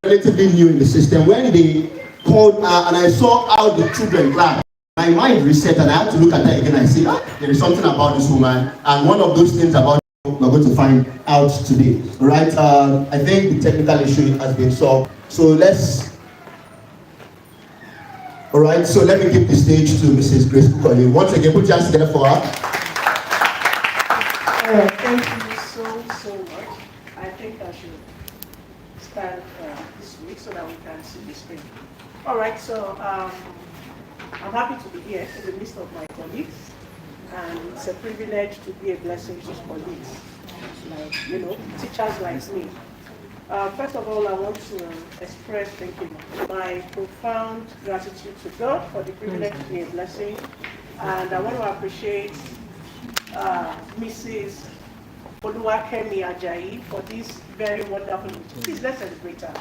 relatively new in the system. When they called and I saw how the children clapped, my mind reset and I had to look at her again and say, there is something about this woman, and one of those things about we're going to find out today. All right? I think the technical issue has been solved. So all right, so let me give the stage to Mrs. Grace Kukoye. Once again, put your hands together for her. Thank you so much. I think I should start this week so that we can see the screen. All right, so I'm happy to be here in the midst of my colleagues, and it's a privilege to be a blessing to colleagues, like, teachers like me. First of all, I want to express my profound gratitude to God for the privilege to be a blessing, and I want to appreciate Mrs. Oluwakemi Ajayi for this very wonderful. Please let's celebrate her.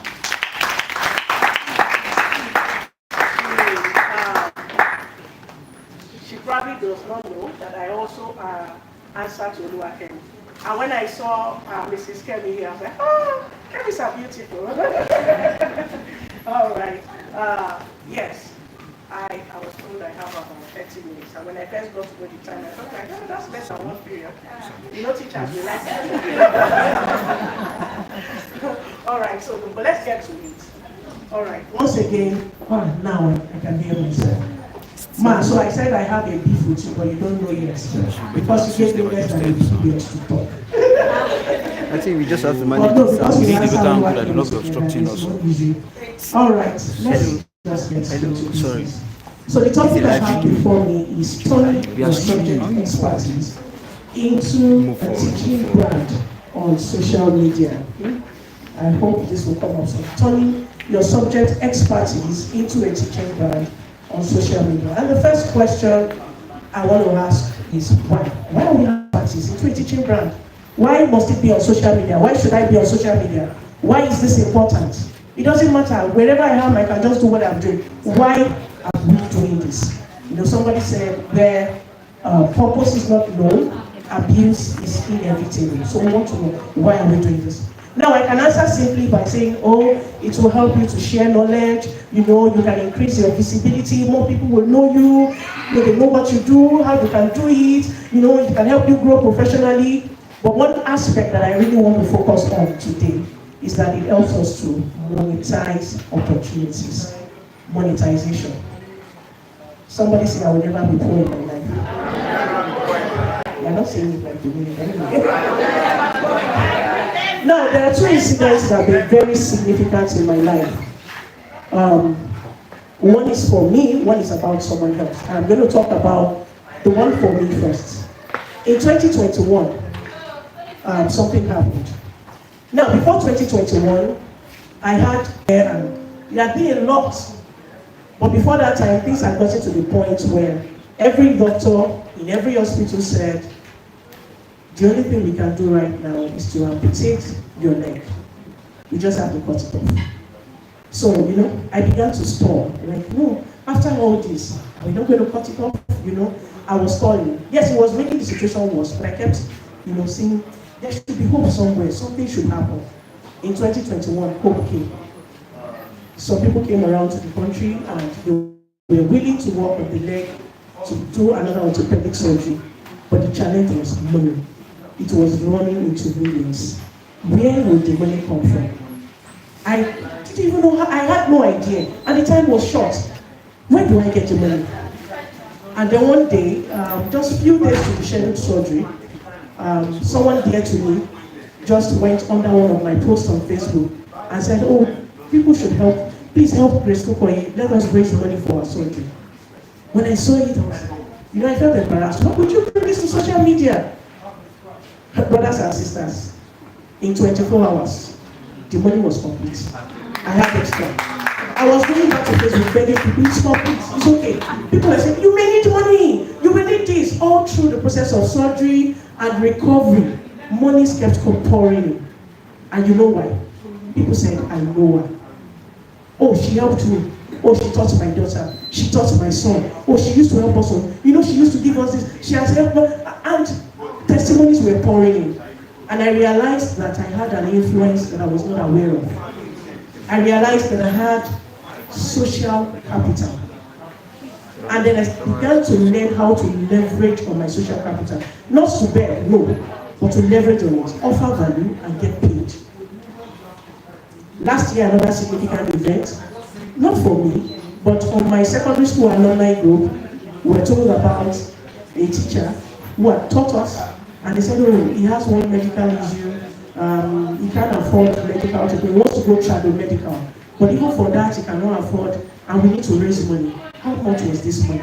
She probably does not know that I also answer to Oluwakemi. And when I saw Mrs. Kemi here, I was like, oh, Kemi's are beautiful. All right. Yes, I was told I have about 30 minutes. And when I first got to go the time, I thought, like, oh, that's less than one period. Teachers, we like that. All right, so but let's get to it. All right. Once again, now I can hear myself. So I said I have a beef with you, but you don't know yet. Because you gave me less than a minutes to talk. I think we just have to manage this. We need to go down that will not be obstructing us. All right, let's just get started. Sorry. So the topic I have before me is turning your subject expertise into a teaching brand on social media. I hope this will come up. So turning your subject expertise into a teaching brand on social media. And the first question I want to ask is why? Why are we expertise into a teaching brand? Why must it be on social media? Why should I be on social media? Why is this important? It doesn't matter. Wherever I am, I can just do what I'm doing. Why are we doing this? Somebody said where purpose is not known, abuse is inevitable. So we want to know, why are we doing this? Now I can answer simply by saying, oh, it will help you to share knowledge, you can increase your visibility, more people will know you, they know what you do, how you can do it, it can help you grow professionally. But one aspect that I really want to focus on today is that it helps us to monetize opportunities. Monetization. Somebody said I will never be poor in my life. You're not saying it like you mean it anyway. Now, there are two incidents that have been very significant in my life. One is for me, one is about someone else. I'm going to talk about the one for me first. In 2021, something happened. Now, before 2021, I had there had been a lot. But before that time, things had gotten to the point where every doctor in every hospital said, the only thing we can do right now is to amputate your leg. You just have to cut it off. So, I began to stall. Like, no, after all this, are we not going to cut it off? I was stalling. Yes, it was making the situation worse, but I kept, saying, there should be hope somewhere. Something should happen. In 2021, hope came. Some people came around to the country and they were willing to work on the leg to do another orthopedic surgery. But the challenge was money. It was running into millions. Where would the money come from? I didn't even know how, I had no idea. And the time was short. Where do I get the money? And then one day, just a few days to the scheduled surgery, someone dear to me just went under one of my posts on Facebook and said, oh, people should help. Please help Grace Kukoye. Let us raise money for our surgery. When I saw it, I felt embarrassed. How could you bring this to social media? Brothers and sisters, in 24 hours, the money was complete. I had extra. I was going back to Facebook begging people, it's complete, it's okay. People are saying, you may need money, you may need this. All through the process of surgery and recovery, money kept pouring in. And you know why? People said, I know why. Oh, she helped me. Oh, she taught my daughter. She taught my son. Oh, she used to help us. She used to give us this. She has helped me. And testimonies were pouring in. And I realized that I had an influence that I was not aware of. I realized that I had social capital. And then I began to learn how to leverage on my social capital. Not to beg, no, but to leverage on it, offer value and get paid. Last year, another significant event, not for me, but on my secondary school alumni group, we were told about a teacher who had taught us, and they said, oh, he has one medical issue, he can't afford medical treatment, he wants to go shadow medical, but even for that, he cannot afford, and we need to raise money. How much was this money?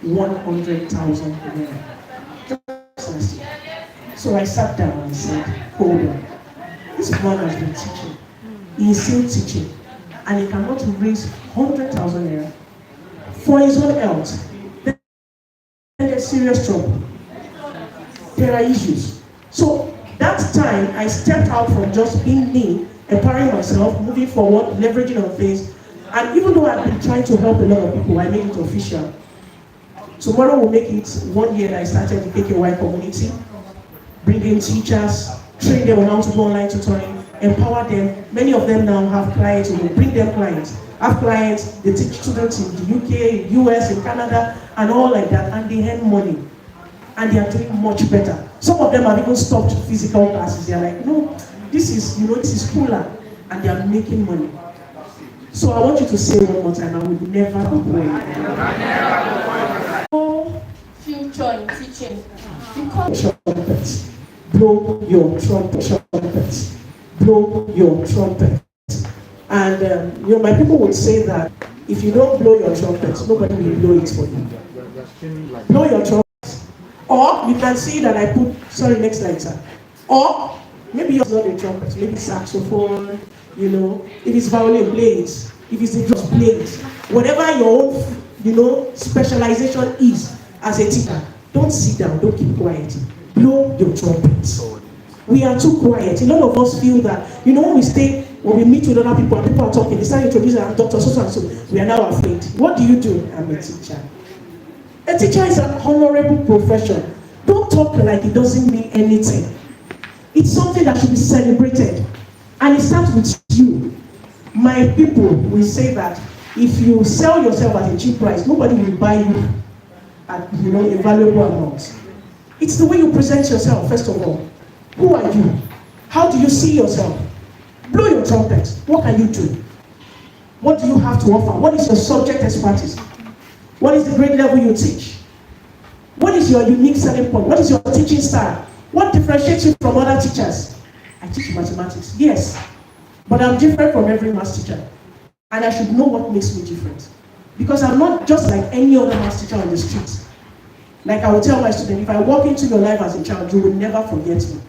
100,000 naira. Just last year. So I sat down and said, hold on, this man has been teaching. He is still teaching, and he cannot raise 100,000 naira for his own health. Then there's serious trouble. There are issues. So that time, I stepped out from just being me, empowering myself, moving forward, leveraging on things. And even though I've been trying to help a lot of people, I made it official. Tomorrow we'll make it 1 year that I started the KKY community, bring in teachers, train them on how to do online tutoring, empower them. Many of them now have clients, we will bring them clients. Have clients, they teach students in the UK, US, in Canada, and all like that, and they earn money. And they are doing much better. Some of them have even stopped physical classes. They are like, no, this is cooler, and they are making money. So I want you to say one more time, I will never be poor. No future in teaching. Because Trumpet. Blow your trumpet. Blow your trumpet. And my people would say that if you don't blow your trumpet, nobody will blow it for you. Blow your trumpet. Or you can see that I put, next slide, sir. Or maybe you're not a trumpet, maybe saxophone, if it's violin, play it. If it's the drum, play it. Whatever your own, specialization is as a teacher, don't sit down, don't keep quiet. Blow your trumpet. We are too quiet. A lot of us feel that, when we meet with other people and people are talking, they start introducing our doctor, so and so. We are now afraid. What do you do? I'm a teacher. A teacher is an honorable profession. Don't talk like it doesn't mean anything. It's something that should be celebrated. And it starts with you. My people will say that if you sell yourself at a cheap price, nobody will buy you at a valuable amount. It's the way you present yourself, first of all. Who are you? How do you see yourself? Blow your trumpet. What can you do? What do you have to offer? What is your subject expertise? What is the grade level you teach? What is your unique selling point? What is your teaching style? What differentiates you from other teachers? I teach mathematics, yes, but I'm different from every math teacher. And I should know what makes me different. Because I'm not just like any other math teacher on the street. Like I will tell my students, if I walk into your life as a child, you will never forget me.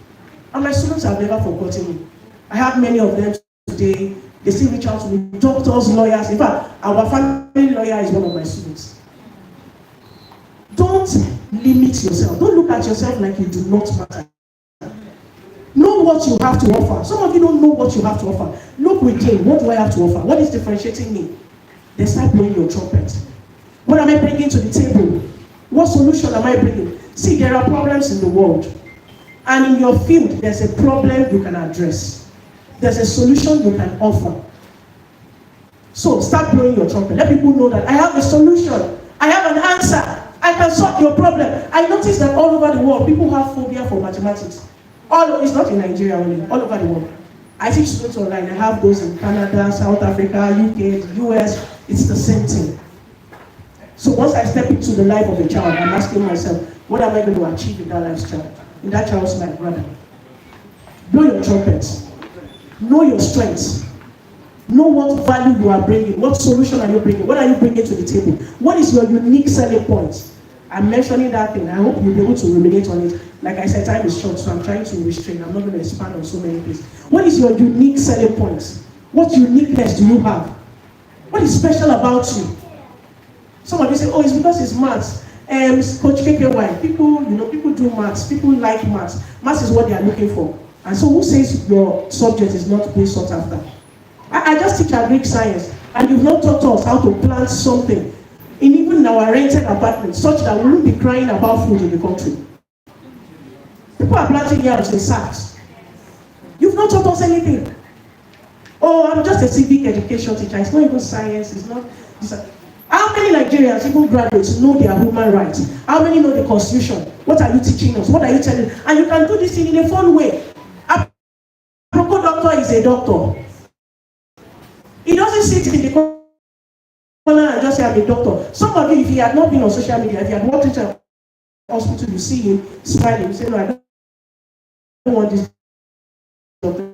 And my students have never forgotten me. I have many of them today, they still reach out to me, doctors, lawyers. In fact, our family lawyer is one of my students. Don't limit yourself. Don't look at yourself like you do not matter. Know what you have to offer. Some of you don't know what you have to offer. Look within. What do I have to offer? What is differentiating me? Then start blowing your trumpet. What am I bringing to the table? What solution am I bringing? See, there are problems in the world. And in your field, there's a problem you can address. There's a solution you can offer. So start blowing your trumpet. Let people know that I have a solution. I have an answer. I can solve your problem. I notice that all over the world, people have phobia for mathematics. It's not in Nigeria only, all over the world. I teach students online. I have those in Canada, South Africa, UK, the US. It's the same thing. So once I step into the life of a child, I'm asking myself, what am I going to achieve in that child's life, rather? Blow your trumpets. Know your strengths. Know what value you are bringing. What solution are you bringing? What are you bringing to the table? What is your unique selling point? I'm mentioning that thing. I hope you'll be able to ruminate on it. Like I said, time is short, so I'm trying to restrain. I'm not going to expand on so many things. What is your unique selling point? What uniqueness do you have? What is special about you? Some of you say, oh, it's because it's maths. Coach KKY, people do maths. People like maths. Maths is what they are looking for. And so who says your subject is not being sought after? I just teach Greek science, and you've not taught us how to plant something even our rented apartments, such that we won't be crying about food in the country. People are planting yams in sacks. You've not taught us anything. Oh, I'm just a civic education teacher. It's not even science. It's not. How many Nigerians, even graduates, know their human rights? How many know the Constitution? What are you teaching us? What are you telling us? And you can do this thing in a fun way. A Proko doctor is a doctor. He doesn't sit in the corner and just say, I'm a doctor. Some of you, if he had not been on social media, if he had walked into a hospital, you see him smiling, you say, no, I don't want this doctor.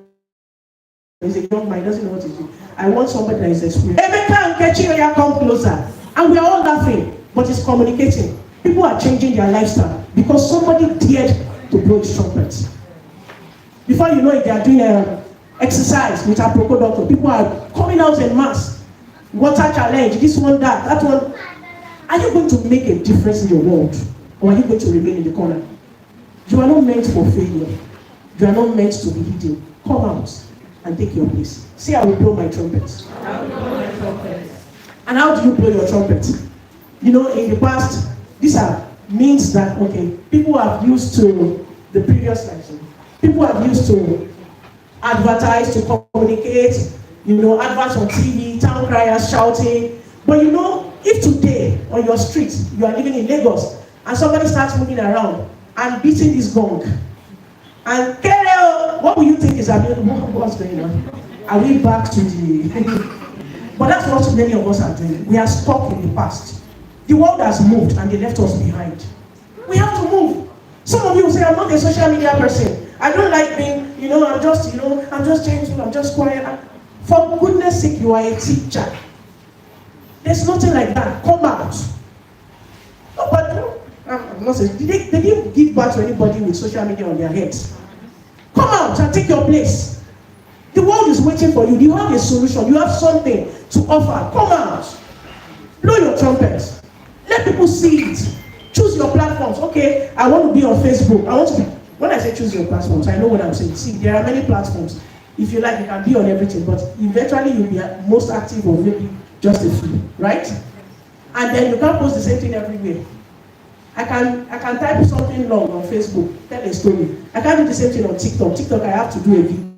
He's a young man, he doesn't know what to do. I want somebody that is experienced. Emeka and Kechi come closer. And we are all laughing, but it's communicating. People are changing their lifestyle because somebody dared to blow his trumpet. Before you know it, they are doing exercise with a Proko doctor. People are coming out in mass. Water challenge, this one, that one. Are you going to make a difference in your world? Or are you going to remain in the corner? You are not meant for failure. You are not meant to be hidden. Come out and take your place. Say, I will blow my trumpet. I will blow my trumpet. And how do you blow your trumpet? You know, in the past, these are means that, okay, people have used to, the previous lesson, people have used to advertise, to communicate, you know, adverts on TV, town criers shouting. But you know, if today on your street, you are living in Lagos, and somebody starts moving around and beating this gong, and what will you think is happening? What's going on? Are we back to the... But that's what many of us are doing. We are stuck in the past. The world has moved and they left us behind. We have to move. Some of you will say, I'm not a social media person. I don't like being, I'm just changing, I'm just quiet. For goodness sake, you are a teacher. There's nothing like that. Come out. No, but I'm not saying, they didn't give back to anybody with social media on their heads. Come out and take your place. The world is waiting for you. You have a solution. You have something to offer. Come out. Blow your trumpet. Let people see it. Choose your platforms. Okay, I want to be on Facebook. I want to be. When I say choose your platforms, I know what I'm saying. See, there are many platforms. If you like, you can be on everything, but eventually you'll be most active or maybe just a few, right? And then you can't post the same thing everywhere. I can type something long on Facebook, tell a story. I can't do the same thing on TikTok. TikTok, I have to do a video.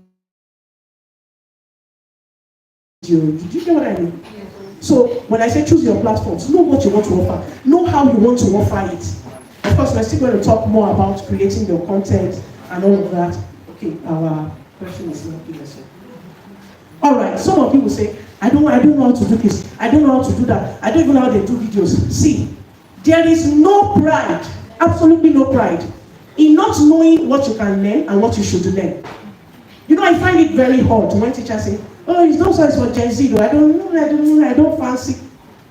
Did you get what I mean? Yes. So when I say choose your platforms, know what you want to offer. Know how you want to offer it. Of course, we're still going to talk more about creating your content and all of that. Okay, our question is not clear. All right, some of you will say, I don't know how to do this. I don't know how to do that. I don't even know how they do videos. See, there is no pride, absolutely no pride, in not knowing what you can learn and what you should learn. You know, I find it very hard when teachers say, oh, it's not science for Gen Z, though. I don't fancy.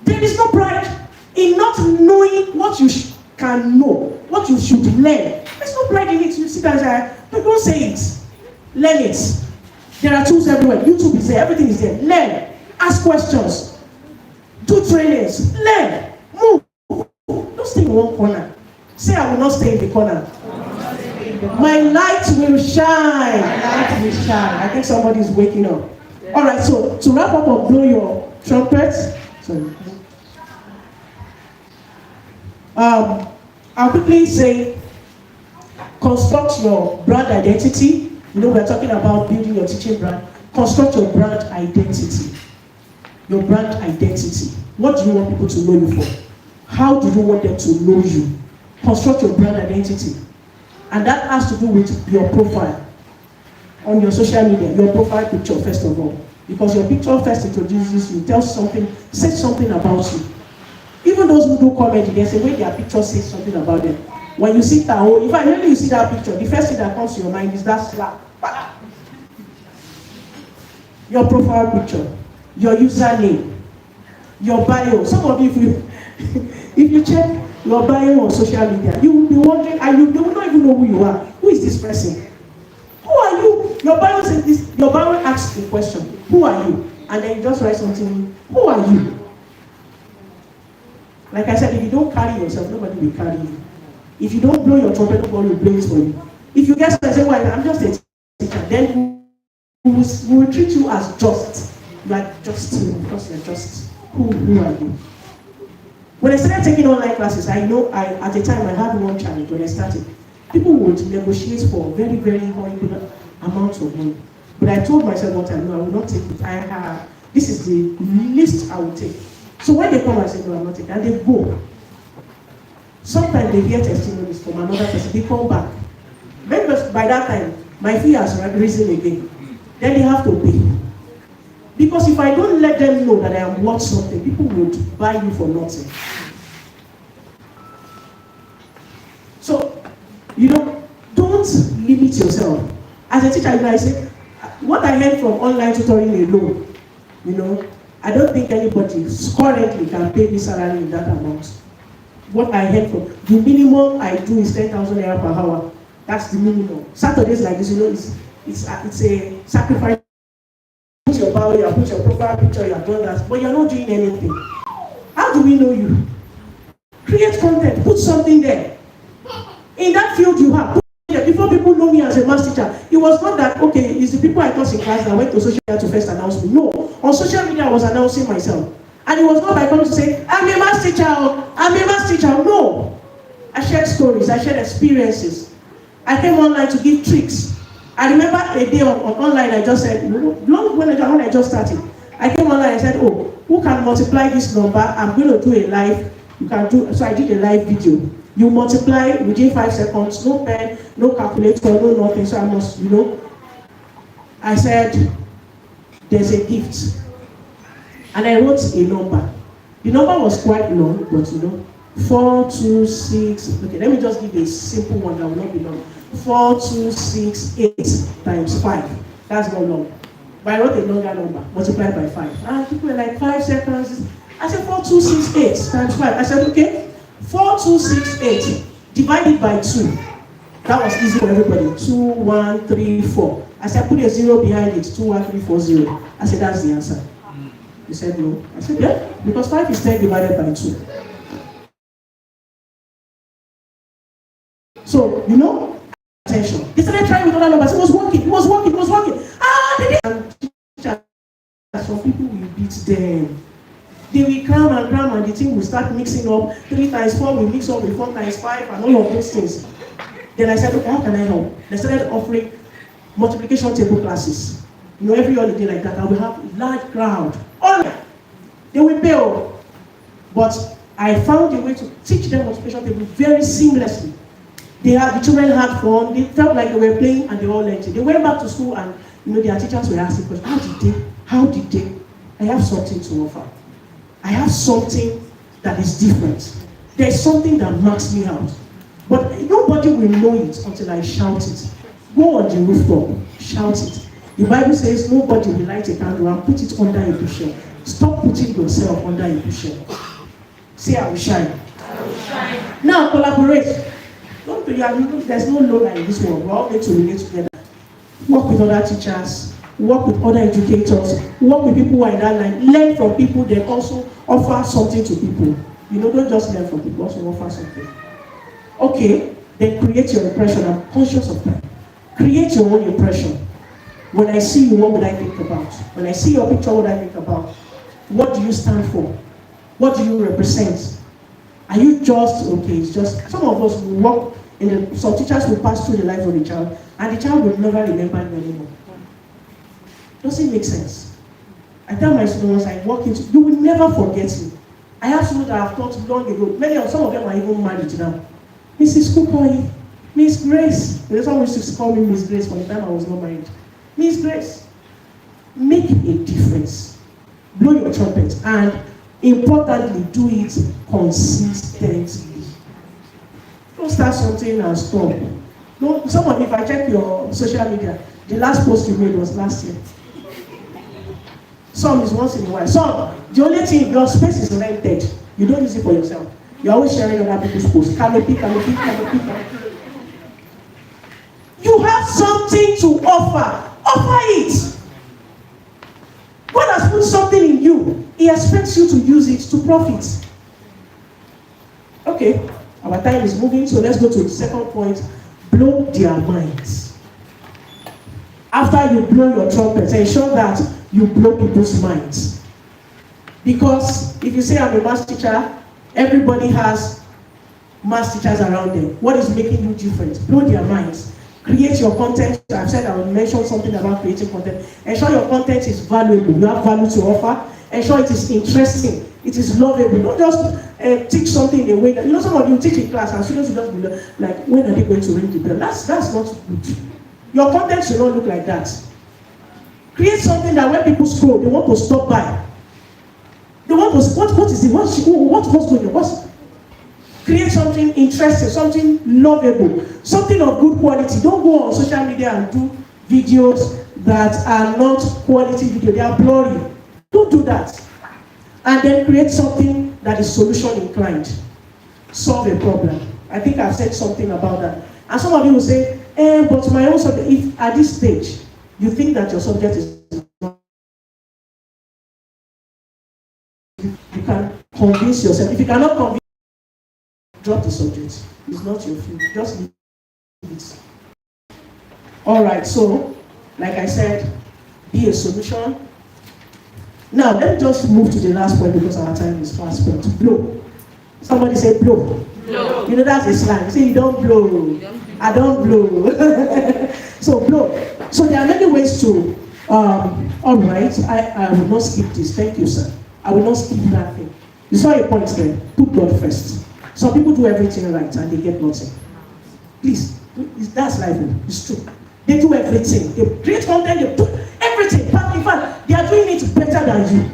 There is no pride in not knowing what you can know, what you should learn. There's no pride in it. You sit there and say, no, don't say it. Learn it. There are tools everywhere. YouTube is there. Everything is there. Learn. Ask questions. Do trainings. Learn. Move. Don't stay in one corner. Say, I will not stay in the corner. My light will shine. My light will shine. I think somebody is waking up. All right, so to wrap up or blow your trumpet, I'll quickly say, construct your brand identity. You know, we're talking about building your teaching brand. Construct your brand identity. Your brand identity. What do you want people to know you for? How do you want them to know you? Construct your brand identity. And that has to do with your profile. On your social media, your profile picture first of all. Because your picture first introduces you, tells something, says something about you. Even those who do comedy, they say when their picture says something about them. When you sit down, if I really you see that picture, the first thing that comes to your mind is that slap. Your profile picture, your username, your bio. Some of you, if you check your bio on social media, you will be wondering, and you will not even know who you are. Who is this person? Who are you? Your bio says this. Your bio asks the question, who are you? And then you just write something, who are you? Like I said, if you don't carry yourself, nobody will carry you. If you don't blow your trumpet, nobody will blow it for you. If you get and say, well, I'm just a teacher, then we will treat you as just. Like just, because you're just. Who are you? When I started taking online classes, I know at the time I had one challenge when I started. People would negotiate for very, very horrible amounts of money. But I told myself one time, no, I will not take it. This is the least I will take. So when they come and say, no, I'm not taking it, and they go. Sometimes they hear testimonies from another person, they come back. Maybe by that time, my fee has risen again. Then they have to pay. Because if I don't let them know that I am worth something, people would buy you for nothing. So, don't limit yourself. As a teacher, I say, what I heard from online tutoring alone, I don't think anybody currently can pay me salary in that amount. What I heard from, the minimum I do is 10,000 naira per hour. That's the minimum. Saturdays like this, it's a sacrifice. Put your power, you put your profile picture, you have done that, but you're not doing anything. How do we know you? Create content, put something there. In that field you have, before people know me as a math teacher, it was not that, okay, it's the people I taught in class that went to social media to first announce me. No, on social media I was announcing myself. And it was not by coming to say, I'm a math teacher, I'm a math teacher. No. I shared stories, I shared experiences. I came online to give tricks. I remember a day on online, I just said, long when I just started, I came online and said, oh, who can multiply this number? I'm going to do a live, so I did a live video. You multiply within 5 seconds, no pen, no calculator, no nothing, so I must, I said, there's a gift. And I wrote a number. The number was quite long, but 4, 2, 6, okay, let me just give a simple one that will not be long. 4, 2, 6, 8 times 5. That's not long. But I wrote a longer number, multiplied by 5. And people were like, 5 seconds. I said, 4, 2, 6, 8 times 5. I said, okay, 4, 2, 6, 8 divided by 2. That was easy for everybody. 2, 1, 3, 4. I said, put a 0 behind it. 2, 1, 3, 4, 0. I said, that's the answer. He said, no. I said, yeah, because 5 is 10 divided by 2. So, attention. They started trying with other numbers. It was working. And some people will beat them. They will cram and the thing will start mixing up. 3 times 4 will mix up with 4 times 5 and all of those things. Then I said, okay, how can I help? They started offering multiplication table classes. Every holiday like that, I will have a large crowd. Online. They will pay. But I found a way to teach them multiplication table very seamlessly. The children had fun. They felt like they were playing and they all learned it. They went back to school and their teachers were asking questions. How did they? I have something to offer. I have something that is different. There's something that knocks me out. But nobody will know it until I shout it. Go on the rooftop, shout it. The Bible says nobody will light a candle and put it under a bushel. Stop putting yourself under a bushel. Say, I will shine. I will shine. Now collaborate. There's no longer in this world. We're all going to relate together. Work with other teachers, work with other educators, work with people who are in that line. Learn from people, then also offer something to people. Don't just learn from people, also offer something. Okay, then create your impression. I'm conscious of that. Create your own impression. When I see you, what would I think about? When I see your picture, what would I think about? What do you stand for? What do you represent? Are you just, okay, it's just, some of us will work some teachers will pass through the life of the child, and the child will never remember you anymore. Doesn't make sense. I tell my students, I walk into, you will never forget me. I have students that I've taught long ago. Some of them are even married now. Mrs. Kukoyi, Miss Grace. There's always used to call me Miss Grace from the time I was not married. Miss Grace, make a difference. Blow your trumpet, and importantly, do it consistently. Don't start something and stop. If I check your social media, the last post you made was last year. Some is once in a while. Some, the only thing, your space is rented. You don't use it for yourself. You're always sharing other people's posts. Canopy. You have something to offer. Offer it. God has put something in you. He expects you to use it to profit. Okay, our time is moving, so let's go to the second point. Blow their minds. After you blow your trumpet, ensure that you blow people's minds. Because if you say I'm a math teacher, everybody has math teachers around them. What is making you different? Blow their minds. Create your content. I've said I will mention something about creating content. Ensure your content is valuable. You have value to offer. Ensure it is interesting. It is lovable. Don't just teach something in a way that, some of you teach in class and students will just be like, when are they going to ring the bell? That's not good. Your content should not look like that. Create something that when people scroll, they want to stop by. They want to, what is it? What's going on? Create something interesting, something lovable, something of good quality. Don't go on social media and do videos that are not quality video. They are blurry. Don't do that. And then create something that is solution inclined. Solve a problem. I think I've said something about that. And some of you will say, but my own subject, if at this stage you think that your subject is not, you can convince yourself. If you cannot convince, drop the subject. It's not your field. Just leave it. All right, so, like I said, be a solution. Now, let me just move to the last point because our time is fast spent. Blow. Somebody say blow. Blow. You know that's a slang. Say you don't blow. I don't blow. So blow. So there are many ways to, all right, I will not skip this. Thank you, sir. I will not skip that thing. You saw a point there. Put God first. Some people do everything right and they get nothing. Please, that's life. It's true. They do everything. They create content, they do everything. In fact, they are doing it better than you.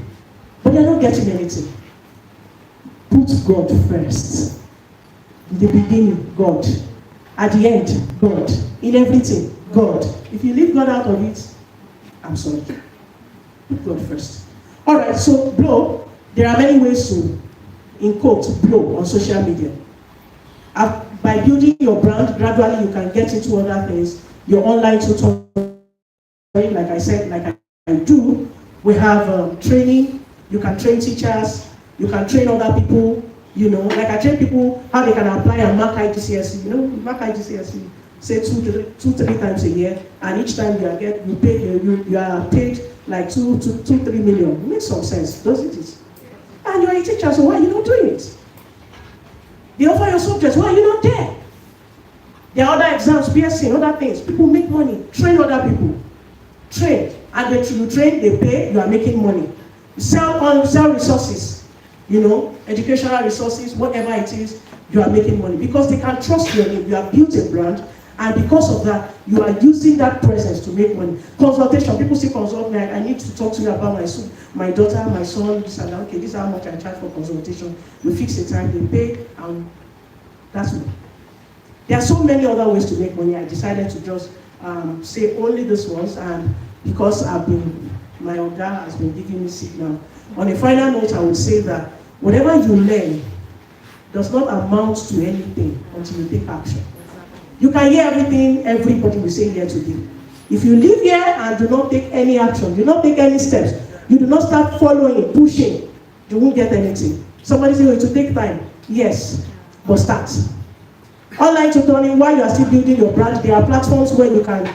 But they're not getting anything. Put God first. In the beginning, God. At the end, God. In everything, God. If you leave God out of it, I'm sorry. Put God first. Alright, so blow. There are many ways to, in quotes, blow on social media. By building your brand, gradually you can get into other things. Your online tutoring, like I said, like I do. We have training. You can train teachers. You can train other people. Like I train people how they can apply and mark IGCSE. Mark IGCSE, say 2-3 times a year, and each time you are paid like 2 to 3 million. It makes some sense, doesn't it? And you're a teacher, so why are you not doing it? They offer your subjects, why are you not there? There are other exams, PSC, other things. People make money. Train other people. Train. And when you train, they pay, you are making money. Sell resources. Educational resources, whatever it is, you are making money. Because they can trust your name. You have built a brand. And because of that, you are using that presence to make money. Consultation. People say consult me. I need to talk to you about my daughter, my son, this and that. Okay, this is how much I charge for consultation. We fix the time, they pay, and that's it. There are so many other ways to make money. I decided to just say only this ones, and because my Oga has been giving me signal. On a final note, I would say that whatever you learn does not amount to anything until you take action. You can hear everything everybody will say here today. If you live here and do not take any action, do not take any steps, you do not start following, pushing, you won't get anything. Somebody say, it will take time. Yes, but start. Online tutoring, while you are still building your brand, there are platforms where you can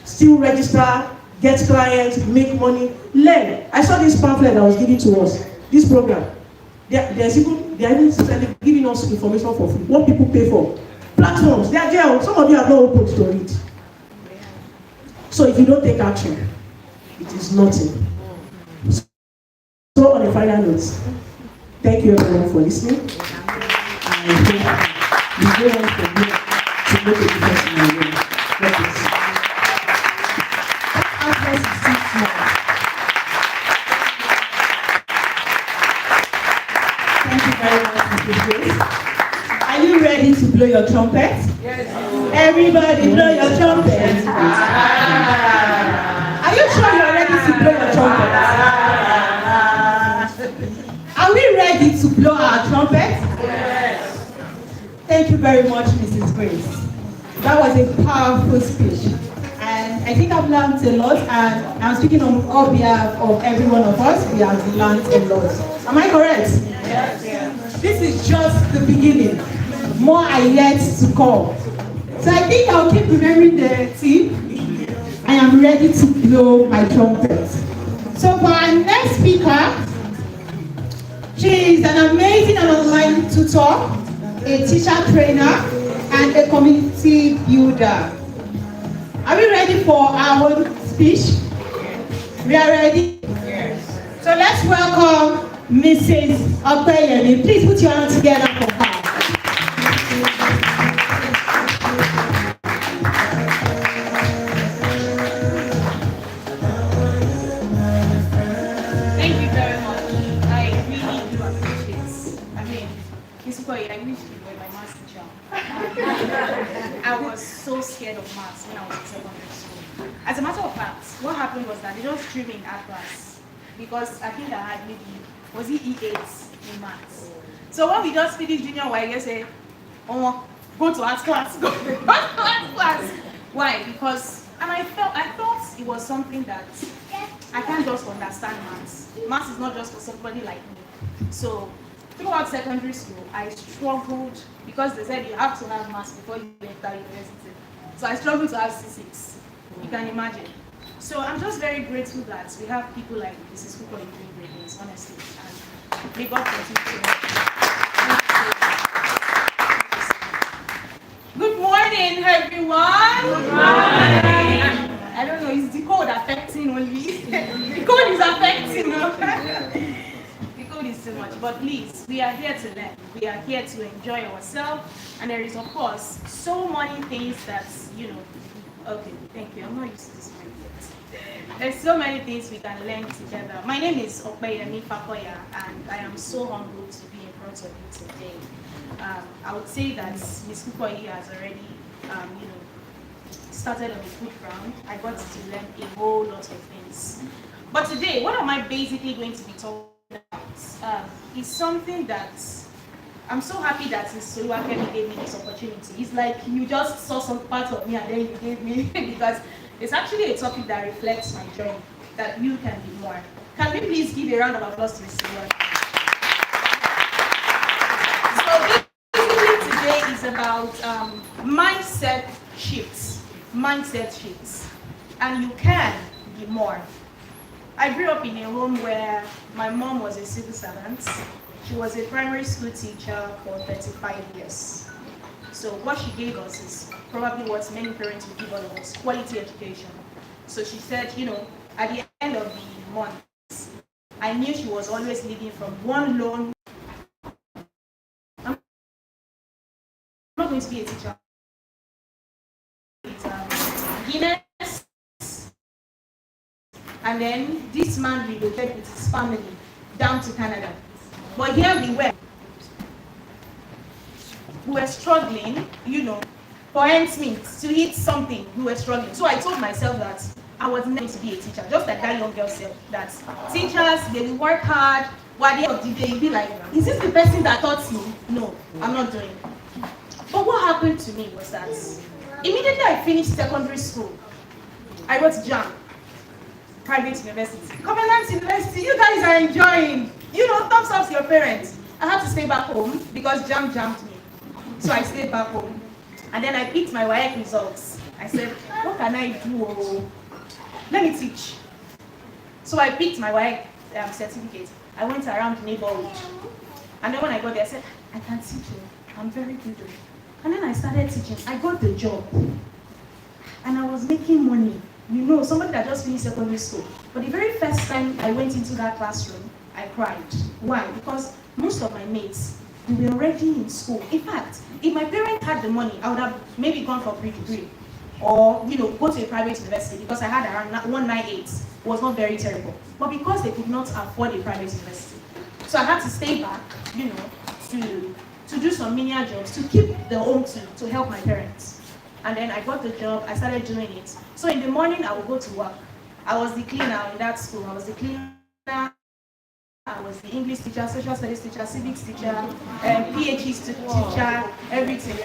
still register, get clients, make money, learn. I saw this pamphlet that was given to us, this program. They are even giving us information for free. What people pay for. Platforms, they are there. Some of you have not opened to read. So if you don't take action, it is nothing. So on a final note, thank you everyone for listening. I hope you go on from here to make a difference in your life. Thank you. Thank you very much, Mrs. Grace. Are you ready to blow your trumpet? Yes. Everybody blow your trumpet. Are you sure you're ready to blow your trumpet? Are we ready to blow our trumpet? Yes. Thank you very much, Mrs. Grace. That was a powerful speech. And I think I've learned a lot, and I'm speaking on all behalf of every one of us. We have learned a lot. Am I correct? Yes. This is just the beginning. More are yet to come. So I think I'll keep remembering the theme. I am ready to blow my trumpet. So for our next speaker, She is an amazing and online tutor, a teacher trainer, and a community builder. Are we ready for our own speech? We are ready? Yes. So let's welcome Mrs. Opeyemi. Please put your hands together for her. Thank you very much. I really do appreciate. I mean, basically, I wish you were my maths teacher. I was so scared of maths when I was in secondary school. As a matter of fact, what happened was that they just threw me in art class because I think I had maybe, was it E8 in maths? So when we just finished junior Y, I say, oh, go to art class, go to art class. Why? Because, and I thought it was something that I can't just understand maths. Maths is not just for somebody like me. So throughout secondary school, I struggled because they said you have to have maths before you enter university. So I struggled to have C6. You can imagine. So I'm just very grateful that we have people like Mrs. Cooper doing great things, honestly. And may God continue to. Good morning, everyone. Good morning. I don't know, is the code affecting only? The code is affecting. The code is too much. But please, we are here to learn. We are here to enjoy ourselves. And there is, of course, so many things that, okay, thank you. I'm not used to this point yet. There's so many things we can learn together. My name is Opeyemi Fakoya, and I am so humbled to be in front of you today. I would say that Ms. Kukoyi has already, started on a good ground. I got to learn a whole lot of things. But today, what am I basically going to be talking about? Is something that I'm so happy that Ms. Soluwakemi gave me this opportunity. It's like you just saw some part of me and then you gave me because it's actually a topic that reflects my journey, that you can be more. Can we please give a round of applause to Ms. Soluwakemi? So basically today is about mindset shifts. Mindset shifts. And you can be more. I grew up in a home where my mom was a civil servant. She was a primary school teacher for 35 years. So what she gave us is probably what many parents would give all of us, quality education. So she said, at the end of the month, I knew she was always living from one loan. I'm not going to be a teacher. Guinness, and then this man relocated with his family down to Canada. But here we were struggling, for ends meet, to eat something. We were struggling. So I told myself that I was never going to be a teacher, just like that young girl said, that teachers, they will work hard, but at the end of the day, you'll be like, is this the person that taught me? No, I'm not doing it. But what happened to me was that immediately I finished secondary school, I wrote JAM, private university. Covenant University, you guys are enjoying. Thumbs up to your parents. I had to stay back home because JAM jammed me. So I stayed back home. And then I picked my WAEC results. I said, what can I do? Let me teach. So I picked my WAEC certificate. I went around the neighborhood. And then when I got there, I said, I can teach you. I'm very good at it. And then I started teaching. I got the job. And I was making money. Somebody that just finished secondary school. But the very first time I went into that classroom, I cried. Why? Because most of my mates, they were already in school. In fact, if my parents had the money, I would have maybe gone for pre-degree or, go to a private university because I had around 198. It was not very terrible. But because they could not afford a private university. So I had to stay back, to do some menial jobs, to keep the home to help my parents. And then I got the job, I started doing it. So in the morning, I would go to work. I was the cleaner in that school. I was the cleaner, I was the English teacher, social studies teacher, civics teacher, PhD teacher, everything.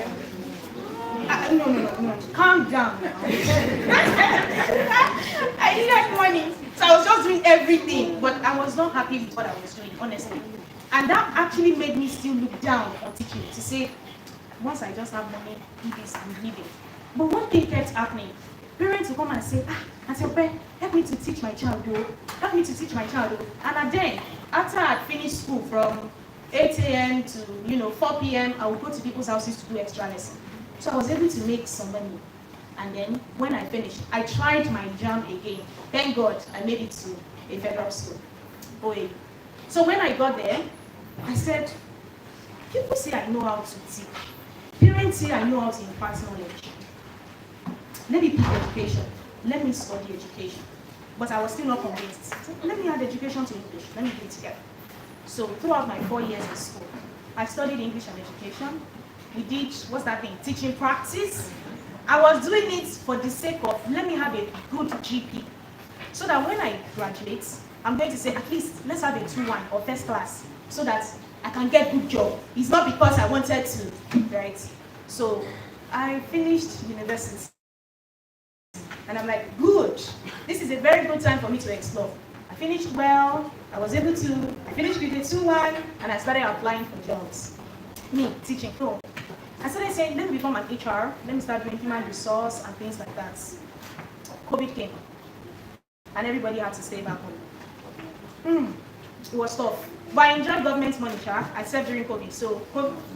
No. Calm down now. I needed money. So I was just doing everything, but I was not happy with what I was doing, honestly. And that actually made me still look down on teaching, to say, once I just have money, do this, I'm leaving. But one thing kept happening. Parents will come and say, Auntie Ope, help me to teach my child, though. Help me to teach my child, though. And then, after I finished school from 8 a.m. to 4 p.m., I would go to people's houses to do extra lessons. So I was able to make some money. And then, when I finished, I tried my JAMB again. Thank God, I made it to a federal school. OA. So when I got there, I said, people say I know how to teach. Parents say I know how to impart knowledge. Let me pick education. Let me study education. But I was still not convinced. So let me add education to English. Let me do it together. So throughout my 4 years in school, I studied English and education. We did, what's that thing? Teaching practice. I was doing it for the sake of, let me have a good GP. So that when I graduate, I'm going to say, at least, let's have a 2-1 or first class. So that I can get good job. It's not because I wanted to, right? So I finished university. And I'm like, good. This is a very good time for me to explore. I finished well. I was able to, I finished with a 2-1, and I started applying for jobs. Me, teaching. So I started saying, let me become an HR. Let me start doing human resource and things like that. COVID came. And everybody had to stay back home. It was tough. But I enjoyed government money, I served during COVID. So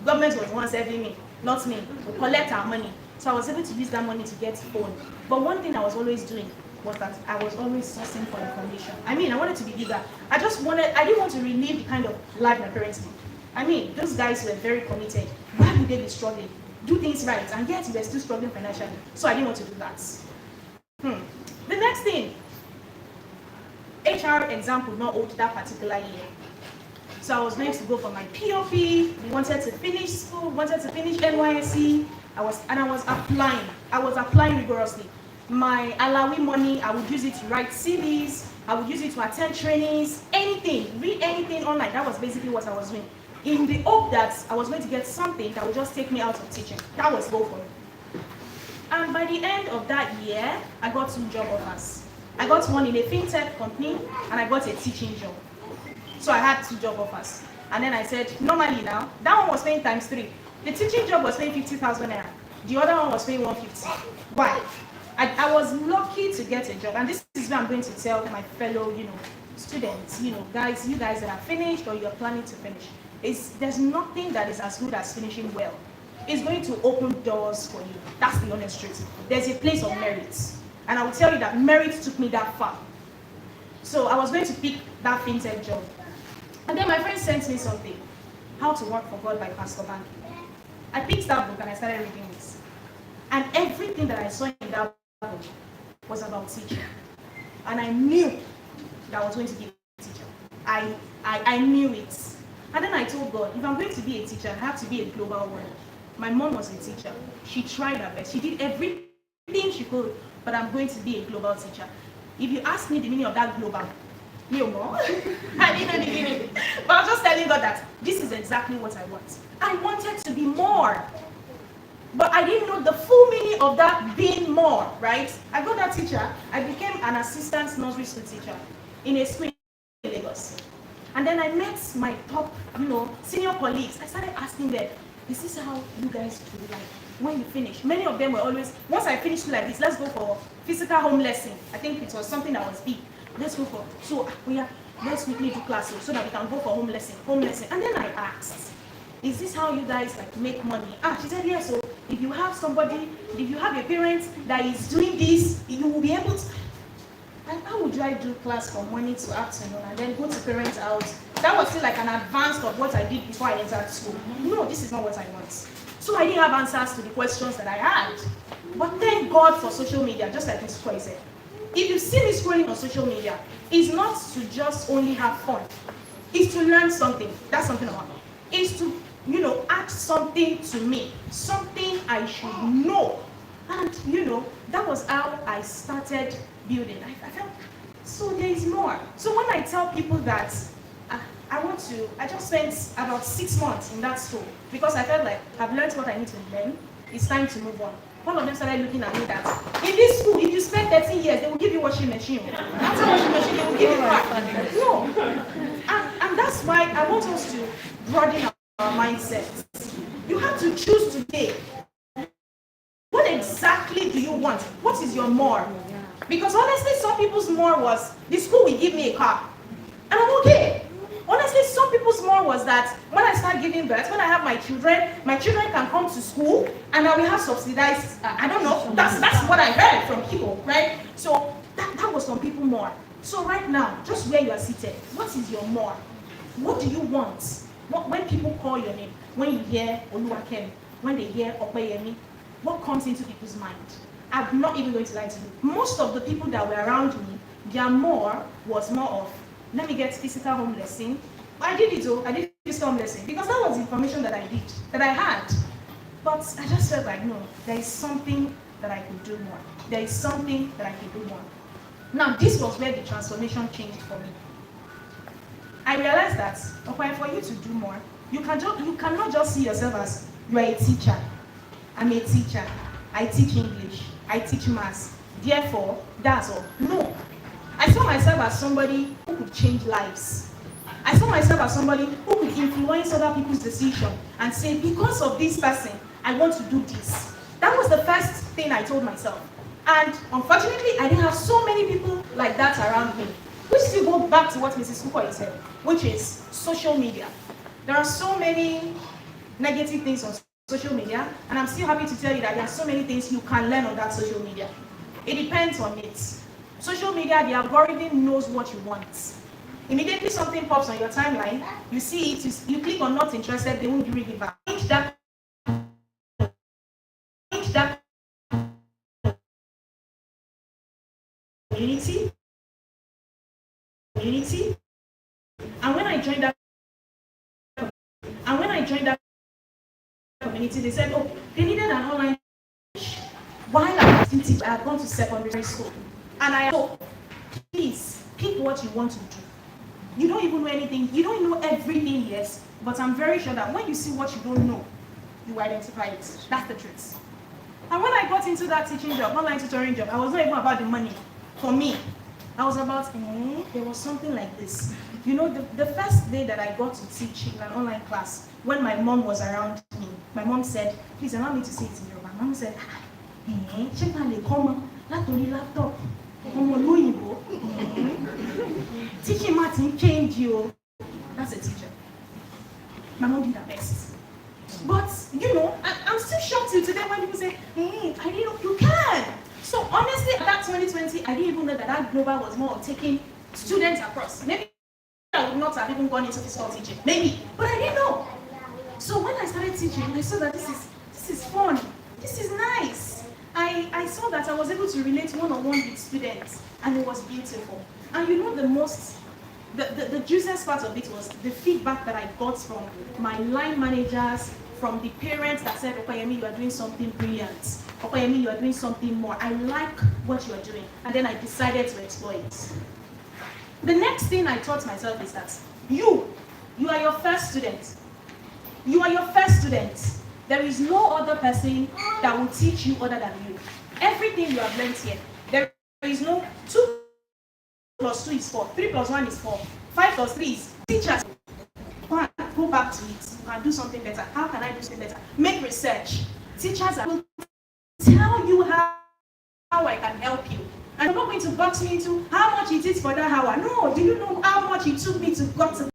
government was the one serving me, not me. We collect our money. So I was able to use that money to get phone. But one thing I was always doing was that I was always sourcing for information. I wanted to be bigger. I didn't want to relive the kind of life my parents did. Those guys were very committed. Why would they be struggling? Do things right, and yet they were still struggling financially. So I didn't want to do that. The next thing, HR exam could not hold that particular year. So I was going to go for my POP. We wanted to finish school, wanted to finish NYSC. I was applying. I was applying rigorously. My Alawi money, I would use it to write CVs. I would use it to attend trainings, anything, read anything online. That was basically what I was doing, in the hope that I was going to get something that would just take me out of teaching. That was goal for me. And by the end of that year, I got 2 job offers. I got one in a fintech company, and I got a teaching job. So I had 2 job offers. And then I said, normally now, that one was paying times 3. The teaching job was paying 50,000 naira. The other one was paying 150. Why? I was lucky to get a job. And this is where I'm going to tell my fellow, students, guys, you guys that have finished or you're planning to finish. There's nothing that is as good as finishing well. It's going to open doors for you. That's the honest truth. There's a place of merit. And I will tell you that merit took me that far. So I was going to pick that fintech job. And then my friend sent me something, How to Work for God by Pastor Banky. I picked that book and I started reading it. And everything that I saw in that book was about teaching. And I knew that I was going to be a teacher. I knew it. And then I told God, if I'm going to be a teacher, I have to be a global one. My mom was a teacher. She tried her best. She did everything she could, but I'm going to be a global teacher. If you ask me the meaning of that global, no more. I didn't know the meaning. But I was just telling God that this is exactly what I want. I wanted to be more. But I didn't know the full meaning of that being more, right? I got that teacher. I became an assistant nursery school teacher in a school in Lagos. And then I met my top, senior colleagues. I started asking them, is this how you guys do like when you finish? Many of them were always, once I finished like this, let's go for physical home lesson. I think it was something that was big. Let's go for, let's quickly do class so that we can go for home lesson. And then I asked, is this how you guys like make money? She said, yes. So if you have a parent that is doing this, you will be able to. And how would I do class from morning to afternoon and then go to parents' house? That was still like an advance of what I did before I entered school. No, this is not what I want. So I didn't have answers to the questions that I had. But thank God for social media, just like Mr. Koi said. If you see me scrolling on social media, it's not to just only have fun. It's to learn something. That's something I want. It's to, add something to me. Something I should know. And, that was how I started building. I felt, so there is more. So when I tell people that I just spent about 6 months in that school because I felt like I've learned what I need to learn. It's time to move on. All of them started looking at me that in this school, if you spend 13 years, they will give you washing machine. After washing machine, they will give you crack. No. And that's why I want us to broaden our mindsets. You have to choose today. What exactly do you want? want? What is your more? Because honestly, some people's more was, the school will give me a car. And I'm okay. Honestly, some people's more was that when I start giving birth, when I have my children can come to school and I will have subsidized, I don't know, that's what I heard from people, right? So that was some people more. So right now, just where you are seated, what is your more? What do you want? When people call your name, when you hear Oluwakem, when they hear Opeyemi, what comes into people's mind? I'm not even going to lie to you. Most of the people that were around me, their more was more of, let me get physical home lesson. I did it though, I did physical home lesson because that was the information that I did, that I had. But I just felt like, no, there is something that I could do more. There is something that I could do more. Now, this was where the transformation changed for me. I realized that, okay, for you to do more, you cannot just see yourself as, you are a teacher. I'm a teacher. I teach English. I teach maths. Therefore, that's all. No. I saw myself as somebody who could change lives. I saw myself as somebody who could influence other people's decision and say, because of this person, I want to do this. That was the first thing I told myself. And unfortunately, I didn't have so many people like that around me. Which still go back to what Mrs. Cooper said, which is social media. There are so many negative things on social media, and I'm still happy to tell you that there are so many things you can learn on that social media. It depends on it. Social media, the algorithm knows what you want. Immediately something pops on your timeline, you see it, you click on not interested, they won't bring it back. Change that community. And when I joined that community, they said, oh, they needed an online while I was in teaching, I had gone to secondary school. And I thought, please, pick what you want to do. You don't even know anything, you don't know everything yet, but I'm very sure that when you see what you don't know, you identify it. That's the truth. And when I got into that teaching job, online tutoring job, I was not even about the money. For me, I was about, there was something like this. You know, the first day that I got to teach in an online class, when my mom was around me, my mom said, please allow me to say it in Yoruba. My mom said, check out the comma, laptop. Teaching Martin change you. That's a teacher. My mom did her best. But, you know, I'm still shocked till today when people say, hey, I didn't know you can. So honestly, at that 2020, I didn't even know that global was more of taking students across. Maybe I would not have even gone into physical teaching. Maybe. But I didn't know. So when I started teaching, I saw that this is fun. This is nice. I saw that I was able to relate one-on-one with students, and it was beautiful. And you know, the juiciest part of it was the feedback that I got from my line managers, from the parents that said, Opeyemi, you are doing something brilliant. Opeyemi, you are doing something more. I like what you are doing. And then I decided to explore it. The next thing I taught myself is that you are your first student. You are your first student. There is no other person that will teach you other than you. Everything you have learned here, there is no 2 plus 2 is 4, 3 plus 1 is 4, 5 plus 3 is teachers. Go back to it and do something better. How can I do something better? Make research. Teachers will tell you how I can help you. And you're not going to box me into how much it is for that hour. No, do you know how much it took me to got to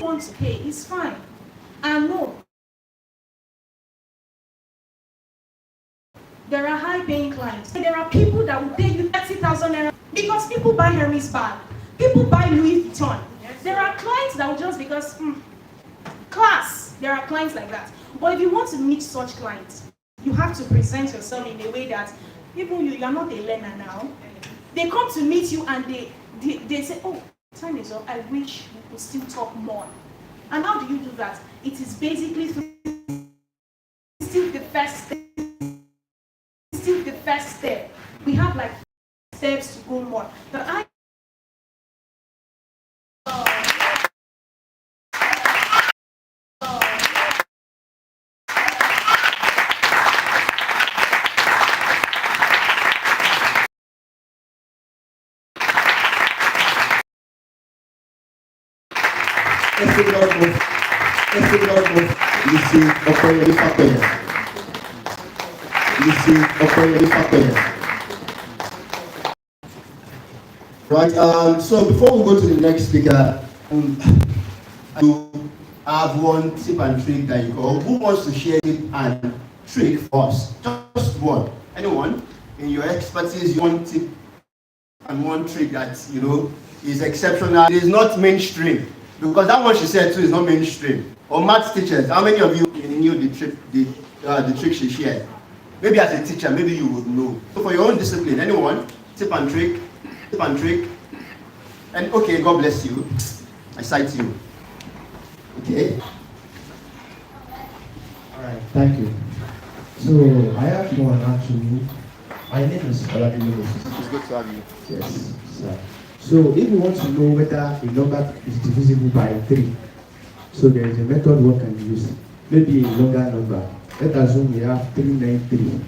want to pay? It's fine. And no, there are high-paying clients. There are people that will pay you 30,000 naira because people buy Hermes bag, people buy Louis Vuitton. There are clients that will just because class. There are clients like that. But if you want to meet such clients, you have to present yourself in a way that even you are not a learner now. They come to meet you and they say, oh, time is up. I wish we could still talk more. And how do you do that? It is basically still the first step. Still the first step. We have like steps to go more. But Let's give it up for Mrs. Opeyemi. Mrs. Okoye. Right, so before we go to the next speaker, I have one tip and trick that you call. Who wants to share tip and trick for us? Just one. Anyone? In your expertise, you want tip and one trick that is exceptional. It is not mainstream. Because that one she said too is not mainstream. Or maths teachers, how many of you knew the trick she shared? Maybe as a teacher, maybe you would know. So for your own discipline, anyone? Tip and trick? Tip and trick? And okay, God bless you. I cite you. Okay. All right, thank you. So I have one actually. My name is Oladile. It's good to have you. Yes, sir. So if you want to know whether a number is divisible by 3, so there is a method one can use. Maybe a longer number. Let's assume we have 393.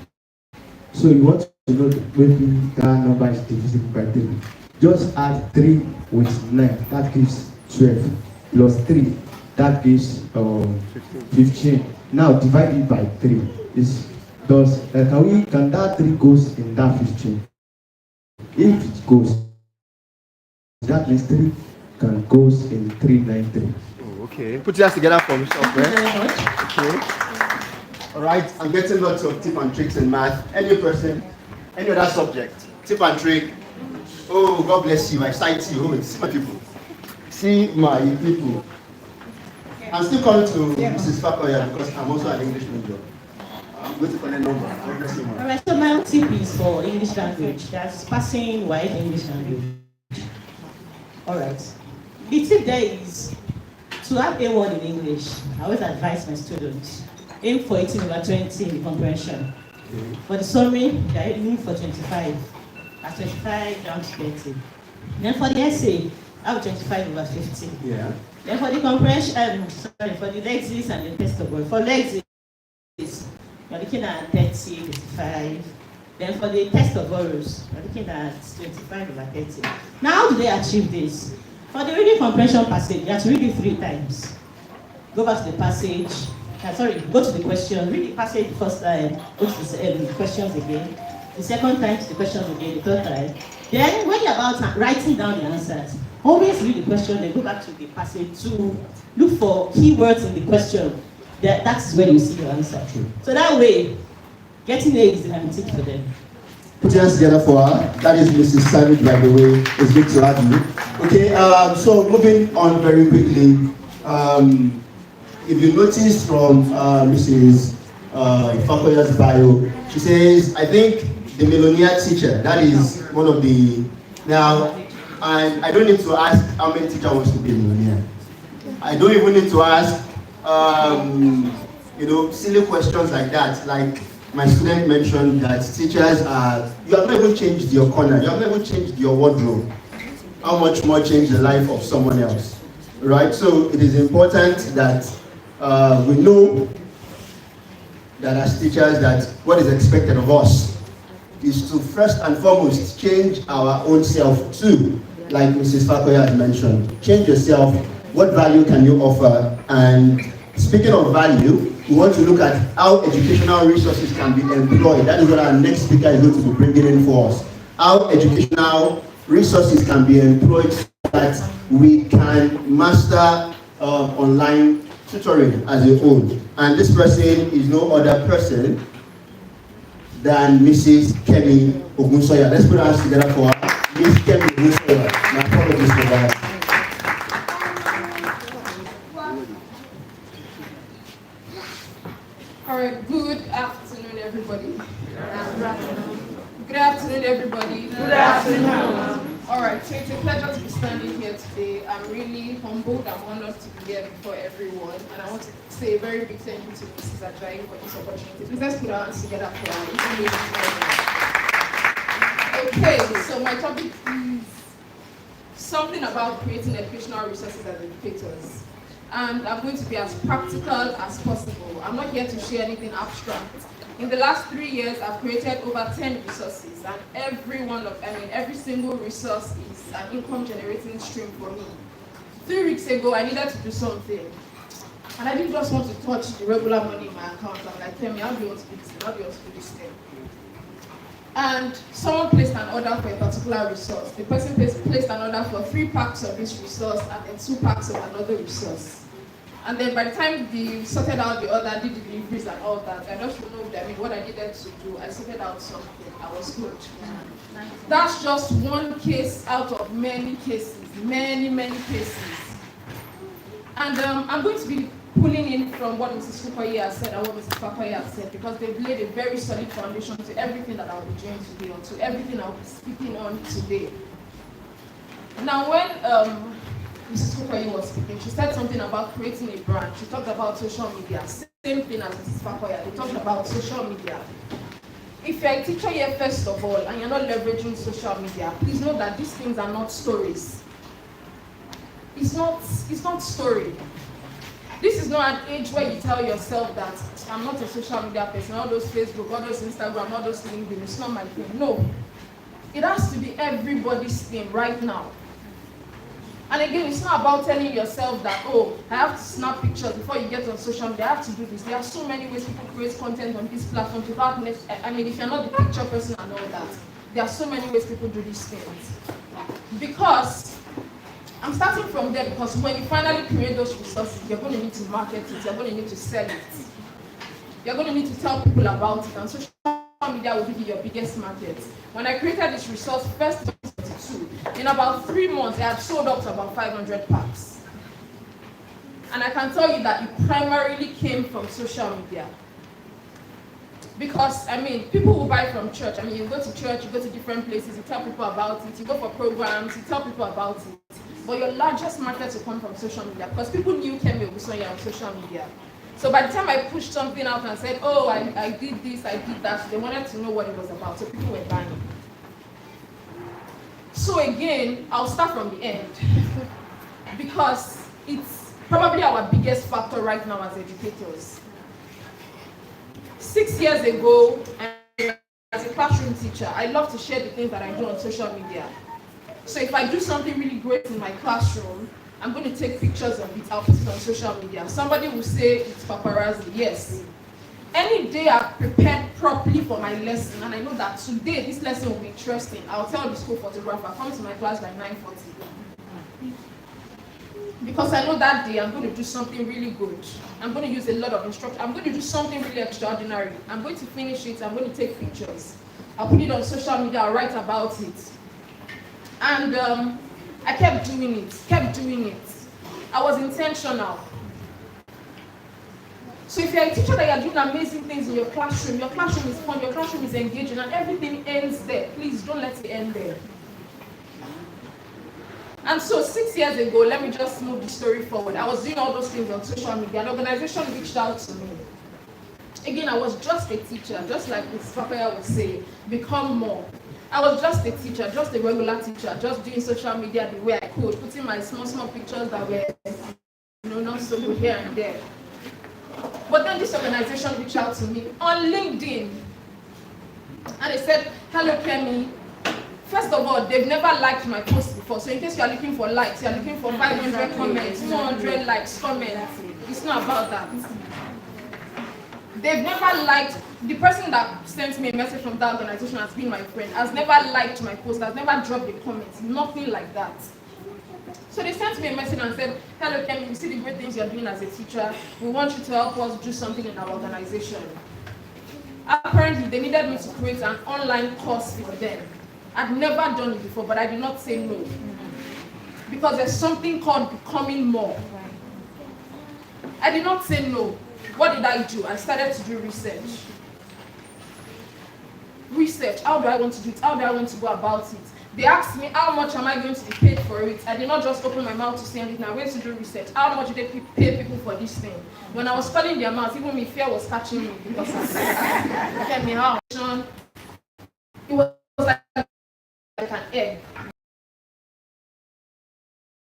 So you want to know maybe that number is divisible by 3. Just add 3 with 9. That gives 12. Plus 3. That gives 15. Now divide it by 3. Can that 3 goes in that 15? If it goes, that means 3 can goes in 393. Oh, okay. Put your hands together for yourself, Thank you right? very much. Okay. All right. I'm getting lots of tip and tricks in math. Any person, any other subject, tip and trick. Oh, God bless you. I cite you. Oh, see my people. See my people. I'm still coming to Mrs. Fakoya because I'm also an English major. I'm going to call a number. God bless you, All man. right, so my own tip is for English language. That's passing while English language. All right. The tip there is to have A1 in English. I always advise my students, aim for 18/20 in the comprehension. Okay. For the summary, they're aiming for 25. At 25 down to 30. Then for the essay, I have 25/50. Yeah. Then for the comprehension, for the lexis and the test of word. For lexis, you're looking at 30, 55. Then for the test of orals, you're looking at 25/30. Now, how do they achieve this? For the reading comprehension passage, you have to read it 3 times. Go back to the passage. Go to the question. Read the passage the first time. Go to the questions again. The second time to the questions again. The third time. Then, when you're about writing down the answers, always read the question. Then go back to the passage to look for keywords in the question. That's where you see your answer. So that way, getting A is guaranteed for them. Put your hands together for her. That is Mrs. Savage, by the way. It's good to have you. Okay, so moving on very quickly. If you notice from Mrs. Fakoya's bio, she says, I think the millionaire teacher, that is one of the... Now, I don't need to ask how many teachers wants to be a millionaire. I don't even need to ask, silly questions like that. Like my student mentioned that teachers are... You have not even changed your corner. You have not even changed your wardrobe. How much more change the life of someone else? Right? So it is important that we know that as teachers that what is expected of us is to first and foremost change our own self too, like Mrs. Fakoya has mentioned. Change yourself. What value can you offer? And speaking of value, we want to look at how educational resources can be employed. That is what our next speaker is going to be bringing in for us. How educational resources can be employed so that we can master online tutoring as a whole. And this person is no other person than Mrs. Kemi Ogunsoya. Let's put our hands together for her. Miss Kemi Ogunsoya. My apologies for that. All right, good afternoon, everybody. Good afternoon, everybody. Good afternoon. All right, so it's a pleasure to be standing here today. I'm really humbled and honored to be here before everyone. And I want to say a very big thank you to Mrs. Ajayi for this opportunity. Please let's put our hands together for her. Okay, so my topic is something about creating educational resources as educators. And I'm going to be as practical as possible. I'm not here to share anything abstract. In the last 3 years, I've created over 10 resources, and every single resource is an income generating stream for me. 3 weeks ago, I needed to do something. And I didn't just want to touch the regular money in my account. I'm like, tell me, how do you want to do this thing? How do you want to do this thing? And someone placed an order for a particular resource. The person placed an order for 3 packs of this resource and then 2 packs of another resource. And then by the time they sorted out the order, did the deliveries and all that, I just removed, what I needed to do. I sorted out something. I was good. That's just one case out of many cases, many cases. And I'm going to be pulling in from what Mrs. Fukoye has said and what Mrs. Fakoye has said, because they've laid a very solid foundation to everything that I'll be doing today, or to everything I'll be speaking on today. Now, when Mrs. Fukoye was speaking, she said something about creating a brand. She talked about social media. Same thing as Mrs. Fakoye. They talked about social media. If you're a teacher here, first of all, and you're not leveraging social media, please know that these things are not stories. It's not story. This is not an age where you tell yourself that I'm not a social media person, all those Facebook, all those Instagram, all those LinkedIn, it's not my thing. No. It has to be everybody's thing right now. And again, it's not about telling yourself that, oh, I have to snap pictures before you get on social media, I have to do this. There are so many ways people create content on these platforms without, if you're not the picture person and all that, there are so many ways people do these things. Because I'm starting from there, because when you finally create those resources, you're going to need to market it, you're going to need to sell it. You're going to need to tell people about it, and social media will be your biggest market. When I created this resource, first 2022, in about 3 months, I had sold up to about 500 packs. And I can tell you that it primarily came from social media. Because, people will buy from church. You go to church, you go to different places, you tell people about it, you go for programs, you tell people about it. But your largest market will come from social media, because people knew Kemi Ogunsanya on social media. So by the time I pushed something out and said, oh, I did this, I did that, they wanted to know what it was about, so people were buying. So again, I'll start from the end, because it's probably our biggest factor right now as educators. 6 years ago, as a classroom teacher, I love to share the things that I do on social media. So if I do something really great in my classroom, I'm going to take pictures of it, I'll put it on social media. Somebody will say it's paparazzi. Yes. Any day I've prepared properly for my lesson, and I know that today this lesson will be interesting, I'll tell the school photographer, come to my class by 9:40. Because I know that day I'm going to do something really good. I'm going to use a lot of instruction. I'm going to do something really extraordinary. I'm going to finish it. I'm going to take pictures. I'll put it on social media. I'll write about it. And I kept doing it. I was intentional. So if you're a teacher that you're doing amazing things in your classroom is fun, your classroom is engaging, and everything ends there, please don't let it end there. And so 6 years ago, let me just move the story forward. I was doing all those things on social media. An organization reached out to me. Again, I was just a teacher, just like Ms. Fakoye was saying, become more. I was just a teacher, just a regular teacher, just doing social media the way I could, putting my small pictures that were, not so good here and there. But then this organization reached out to me on LinkedIn, and they said, hello, Kemi. First of all, they've never liked my post before, so in case you are looking for likes, you are looking for 500 comments, 200 likes, comments. It's not about that. They've never liked, the person that sent me a message from that organization has been my friend, has never liked my post, has never dropped a comment, nothing like that. So they sent me a message and said, hello Kemi, we see the great things you're doing as a teacher. We want you to help us do something in our organization. Apparently, they needed me to create an online course for them. I'd never done it before, but I did not say no. Because there's something called becoming more. I did not say no. What did I do? I started to do research. How do I want to do it? How do I want to go about it? They asked me, how much am I going to be paid for it? I did not just open my mouth to say anything. I went to do research. How much did they pay people for this thing? When I was calling their mouth, even me, fear was catching me. Because it was like an egg.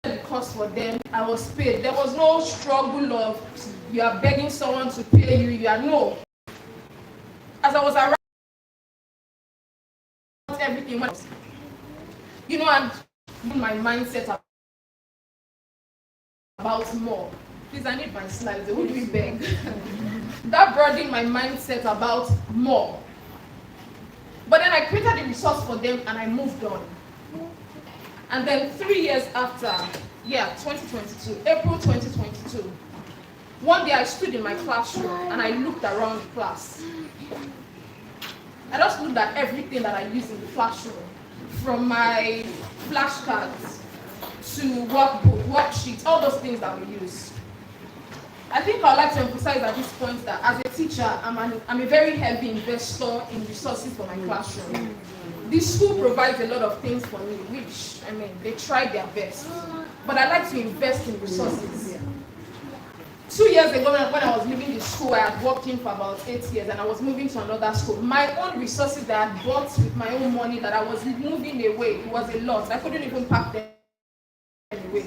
The cost for them, I was paid. There was no struggle of you are begging someone to pay you. No. As I was around, everything went. And my mindset about more. Please, I need my slides. They would be beg. That broadened my mindset about more. But then I created a resource for them and I moved on. And then 3 years after, 2022, April 2022, one day I stood in my classroom and I looked around the class. I just looked at everything that I use in the classroom, from my flashcards to workbook, worksheets, all those things that we use. I think I'd like to emphasize at this point that as a teacher, I'm a very heavy investor in resources for my classroom. This school provides a lot of things for me, which, they try their best. But I like to invest in resources. 2 years ago, when I was leaving the school, I had worked in for about 8 years and I was moving to another school. My own resources that I had bought with my own money that I was moving away, it was a lot. I couldn't even pack them away.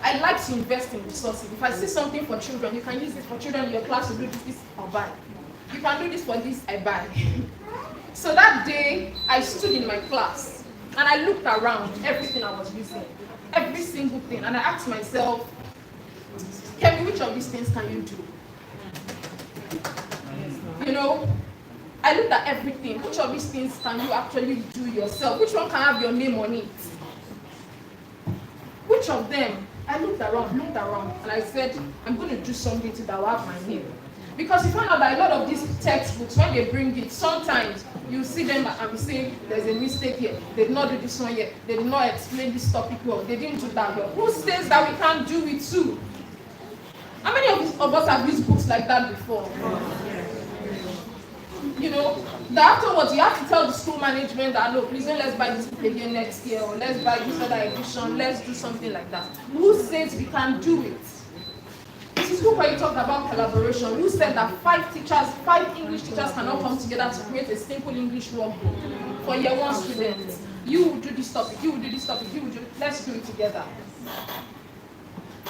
I like to invest in resources. If I see something for children, you can use it for children in your class to do this, I'll buy. You can do this for this, I buy. So that day, I stood in my class and I looked around everything I was using, every single thing, and I asked myself, Kemi, which of these things can you do? I looked at everything. Which of these things can you actually do yourself? Which one can have your name on it? Which of them? I looked around, and I said, I'm going to do something that will have my name. Because you find out that a lot of these textbooks, when they bring it, sometimes you see them and we say, there's a mistake here. They did not do this one yet. They did not explain this topic well. They didn't do that well. Who says that we can't do it too? How many of us have used books like that before? That afterwards you have to tell the school management that, no, please don't let's buy this book again next year, or let's buy this other edition, let's do something like that. Who says we can do it? This is where you talked about collaboration. Who said that 5 English teachers cannot come together to create a simple English workbook for year 1 students? You will do this topic, you will do this topic, let's do it together.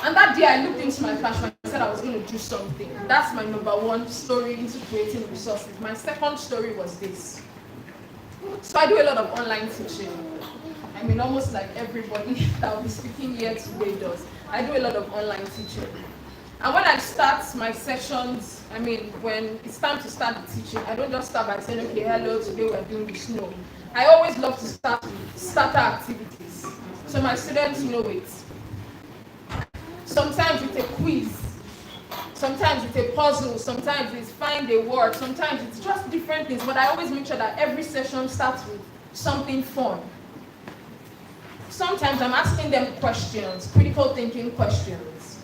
And that day I looked into my flashlight and said I was going to do something. That's my number 1 story into creating resources. My second story was this. So I do a lot of online teaching. Almost like everybody that will be speaking here today does. I do a lot of online teaching. And when I start my sessions, when it's time to start the teaching, I don't just start by saying, okay, hello, today we're doing this. No. I always love to start with starter activities. So my students know it. Sometimes it's a quiz, sometimes it's a puzzle, sometimes it's find a word, sometimes it's just different things, but I always make sure that every session starts with something fun. Sometimes I'm asking them questions, critical thinking questions.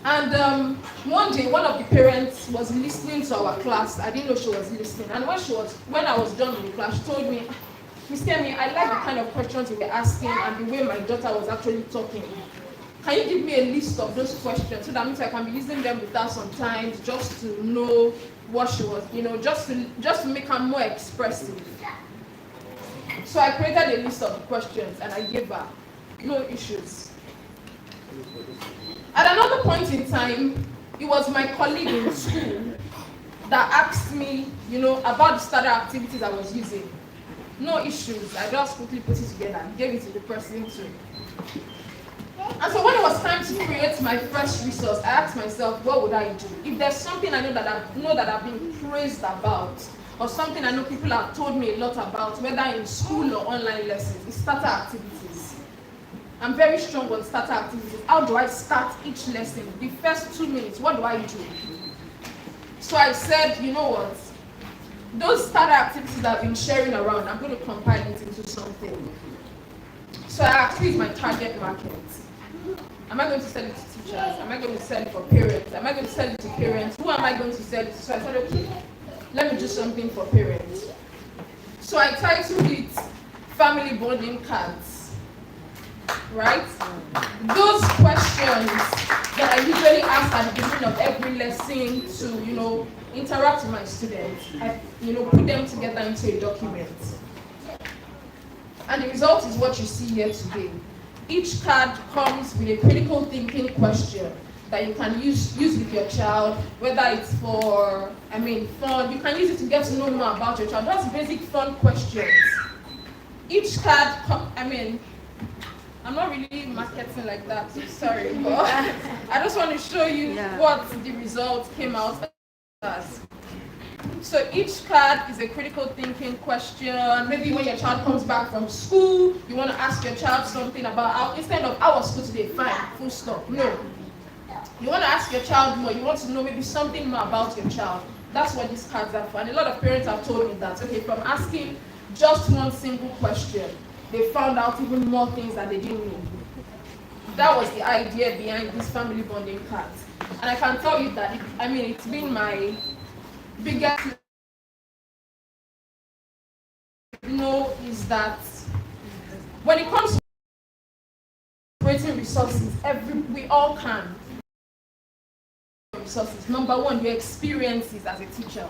And one day, one of the parents was listening to our class. I didn't know she was listening. And when I was done with the class, she told me, Miss Kemi, I like the kind of questions you were asking and the way my daughter was actually talking. Can you give me a list of those questions so that means I can be using them with her sometimes just to know what she was, just to make her more expressive. So I created a list of the questions and I gave her. No issues. At another point in time, it was my colleague in school that asked me, about the starter activities I was using. No issues. I just quickly put it together and gave it to the person too. And so when it was time to create my first resource, I asked myself, what would I do? If there's something I know that I've been praised about, or something I know people have told me a lot about, whether in school or online lessons, it's starter activities. I'm very strong on starter activities. How do I start each lesson? The first 2 minutes, what do I do? So I said, you know what? Those starter activities that I've been sharing around, I'm going to compile it into something. So I asked, who is my target market? Am I going to sell it to teachers? Am I going to sell it for parents? Am I going to sell it to parents? Who am I going to sell it to? So I said, okay, let me do something for parents. So I titled it Family Bonding Cards. Right? Those questions that I usually ask at the beginning of every lesson to, interact with my students, I, put them together into a document. And the result is what you see here today. Each card comes with a critical thinking question that you can use with your child, whether it's for, fun. You can use it to get to know more about your child. Just basic fun questions. Each card, I'm not really marketing like that, so sorry, but I just want to show you what the results came out as. So each card is a critical thinking question. Maybe when your child comes back from school, you want to ask your child something about how, instead of how was school today, fine, full stop. No. You want to ask your child more. You want to know maybe something more about your child. That's what these cards are for. And a lot of parents have told me that, okay, from asking just one simple question, they found out even more things that they didn't know. That was the idea behind these family bonding cards. And I can tell you that, it's been my biggest is that when it comes to creating resources, we all can. Resources. Number one, your experiences as a teacher.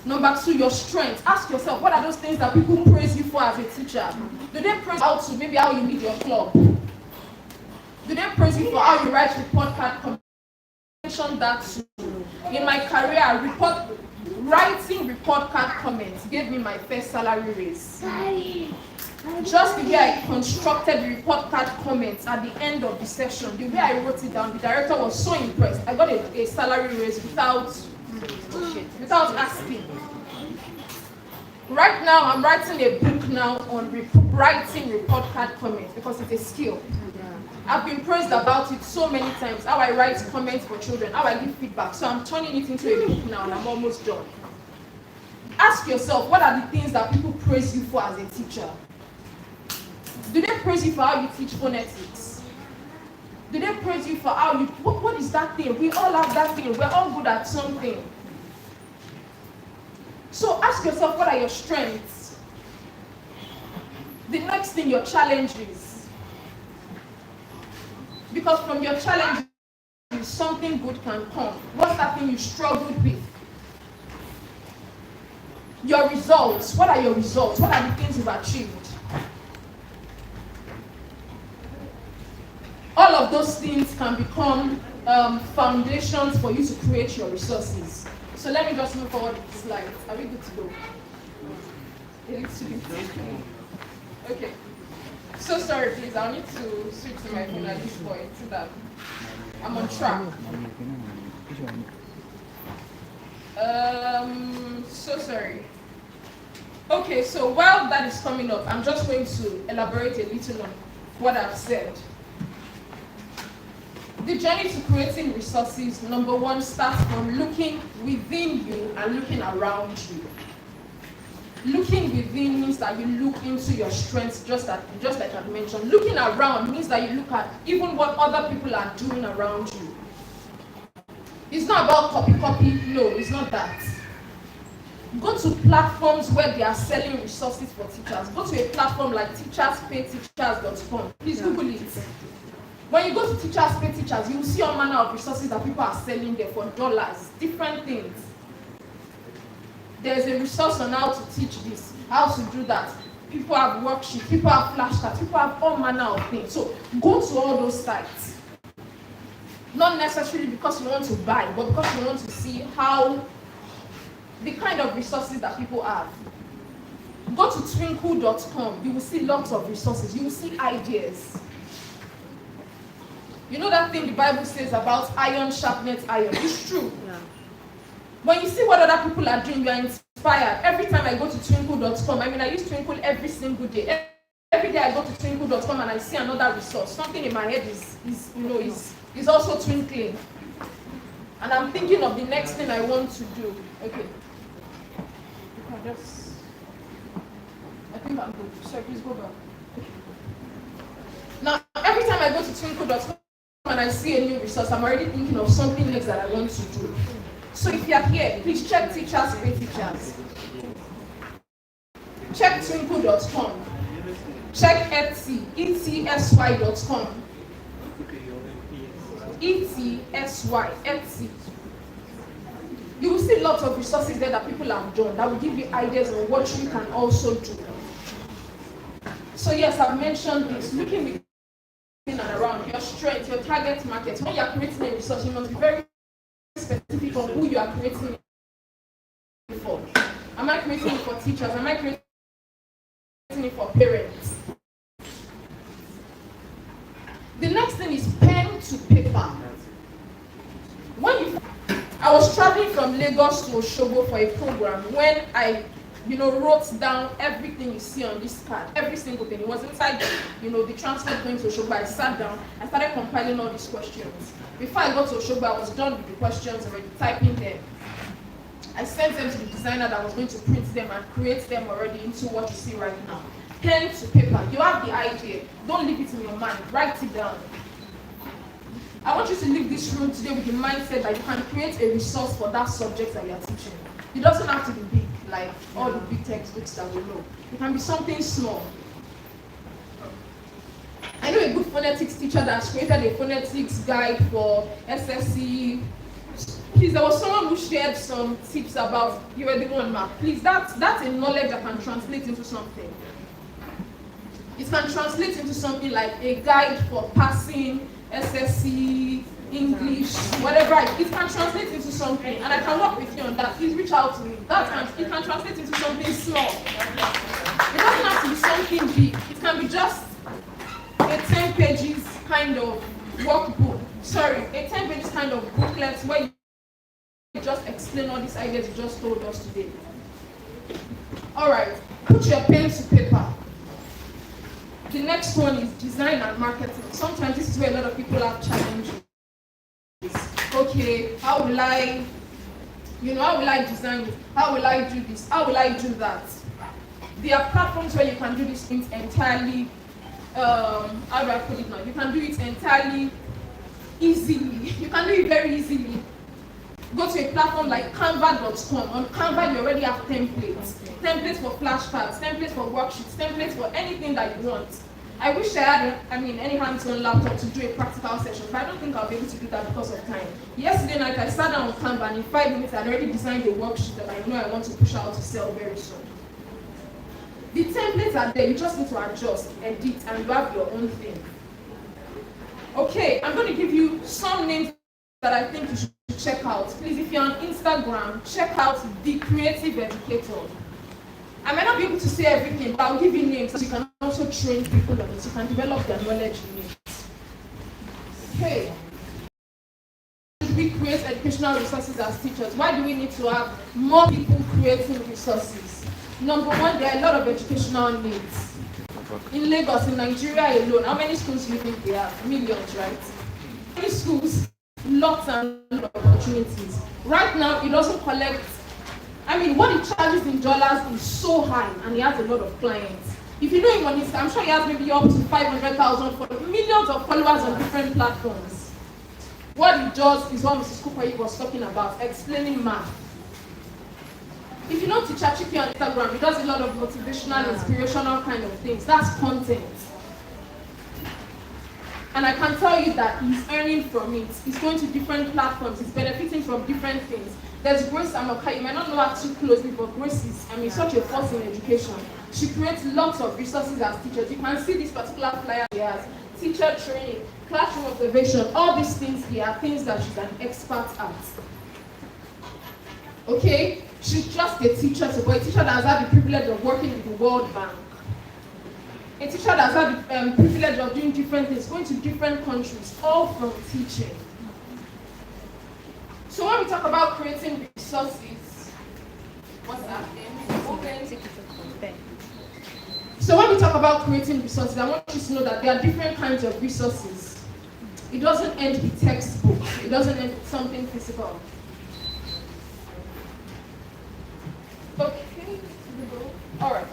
Number two, your strengths. Ask yourself, what are those things that people praise you for as a teacher? Do they praise you to maybe how you lead your club? Do they praise you for how you write report card? Mention that too. In my career, writing report card comments gave me my first salary raise. Just the way I constructed the report card comments at the end of the session, the way I wrote it down, the director was so impressed. I got a salary raise without asking. Right now, I'm writing a book now on writing report card comments because it's a skill. I've been praised about it so many times, how I write comments for children, how I give feedback. So I'm turning it into a book now and I'm almost done. Ask yourself, what are the things that people praise you for as a teacher? Do they praise you for how you teach phonetics? Do they praise you for how you, what is that thing? We all have that thing. We're all good at something. So ask yourself, what are your strengths? The next thing, your challenges. Because from your challenges, something good can come. What's that thing you struggled with? Your results. What are your results? What are the things you've achieved? All of those things can become foundations for you to create your resources. So let me just move forward with the slides. Are we good to go? It needs to be okay. So sorry, please. I'll need to switch to my phone at this point so that I'm on track. So sorry. Okay, so while that is coming up, I'm just going to elaborate a little on what I've said. The journey to creating resources, number one, starts from looking within you and looking around you. Looking within means that you look into your strengths, just like I mentioned. Looking around means that you look at even what other people are doing around you. It's not about copy, no, it's not that. Go to platforms where they are selling resources for teachers. Go to a platform like teacherspayteachers.com. Please Google it. When you go to Teachers Pay Teachers, you will see all manner of resources that people are selling there for dollars, different things. There's a resource on how to teach this, how to do that. People have worksheets, people have flashcards, people have all manner of things. So go to all those sites. Not necessarily because you want to buy, but because you want to see how the kind of resources that people have. Go to twinkle.com, you will see lots of resources, you will see ideas. You know that thing the Bible says about iron sharpens iron. It's true. Yeah. When you see what other people are doing, you are inspired. Every time I go to twinkle.com, I use Twinkle every single day. Every day I go to twinkle.com and I see another resource. Something in my head is also twinkling. And I'm thinking of the next thing I want to do. Okay. I think I'm good. Sorry, please go back. Now, every time I go to twinkle.com and I see a new resource, I'm already thinking of something next that I want to do. So if you're here, please check Teachers Pay Teachers. Check twinkle.com. Check Etsy, etsy.com. Etsy. You will see lots of resources there that people have done that will give you ideas on what you can also do. So yes, I've mentioned this, looking within and around, your strength, your target market. When you're creating a resource, you must be very specific on who you are creating it for. Am I creating it for teachers? Am I creating it for parents? thing is pen to paper. I was traveling from Lagos to Osogbo for a program when I, wrote down everything you see on this card, every single thing. It was inside, the transport going to Osogbo. I sat down, I started compiling all these questions. Before I got to Osogbo, I was done with the questions already, typing them. I sent them to the designer that was going to print them and create them already into what you see right now. Pen to paper. You have the idea. Don't leave it in your mind. Write it down. I want you to leave this room today with the mindset that you can create a resource for that subject that you are teaching. It doesn't have to be big, like all the big textbooks that we know. It can be something small. I know a good phonetics teacher that's created a phonetics guide for SSC. Please, there was someone who shared some tips about, you were the one, Mark. Please, that's a knowledge that can translate into something. It can translate into something like a guide for passing SSC, English, whatever. It can translate into something, and I can work with you on that. Please reach out to me. It can translate into something small. It doesn't have to be something big. It can be just a 10 pages kind of workbook. Sorry, a 10 pages kind of booklet where you just explain all these ideas you just told us today. All right, put your pen to paper. The next one is design and marketing. Sometimes this is where a lot of people have challenges. Okay, how will I design it? How will I do this? How will I do that? There are platforms where you can do these things entirely, how do I put it now? You can do it entirely easily. You can do it very easily. Go to a platform like canva.com. On Canva, you already have templates. Templates for flashcards, templates for worksheets, templates for anything that you want. I wish I had, any hands-on laptop to do a practical session, but I don't think I'll be able to do that because of time. Yesterday night, I sat down on Canva, and in 5 minutes, I'd already designed a worksheet that I know I want to push out to sell very soon. The templates are there. You just need to adjust, edit, and you have your own thing. Okay, I'm going to give you some names that I think you should check out. Please, if you're on Instagram, check out The Creative Educator. I might not be able to say everything, but I'll give you names so you can also train people on it. You can develop their knowledge in it. Okay. Should we create educational resources as teachers? Why do we need to have more people creating resources? Number one, there are a lot of educational needs. In Lagos, in Nigeria alone, how many schools do you think there are? Millions, right? Many schools, lots and lots of opportunities. Right now, it doesn't collect. What he charges in dollars is so high, and he has a lot of clients. If you know him on Instagram, I'm sure he has maybe up to 500,000 followers, millions of followers on different platforms. What he does is what Mrs. Cooper was talking about, explaining math. If you know Teacher Chiki on Instagram, he does a lot of motivational, inspirational kind of things. That's content. And I can tell you that he's earning from it. He's going to different platforms. He's benefiting from different things. There's Grace Amoka. You might not know her too closely, but Grace is, such a force in education. She creates lots of resources as teachers. You can see this particular flyer he has. Teacher training, classroom observation, all these things here are things that she's an expert at. Okay? She's just a teacher, but a teacher that has had the privilege of working with the World Bank. A teacher that has had the privilege of doing different things, going to different countries, all from teaching. So when we talk about creating resources, what's happening? So when we talk about creating resources, I want you to know that there are different kinds of resources. It doesn't end with textbook. It doesn't end with something physical. Okay, all right.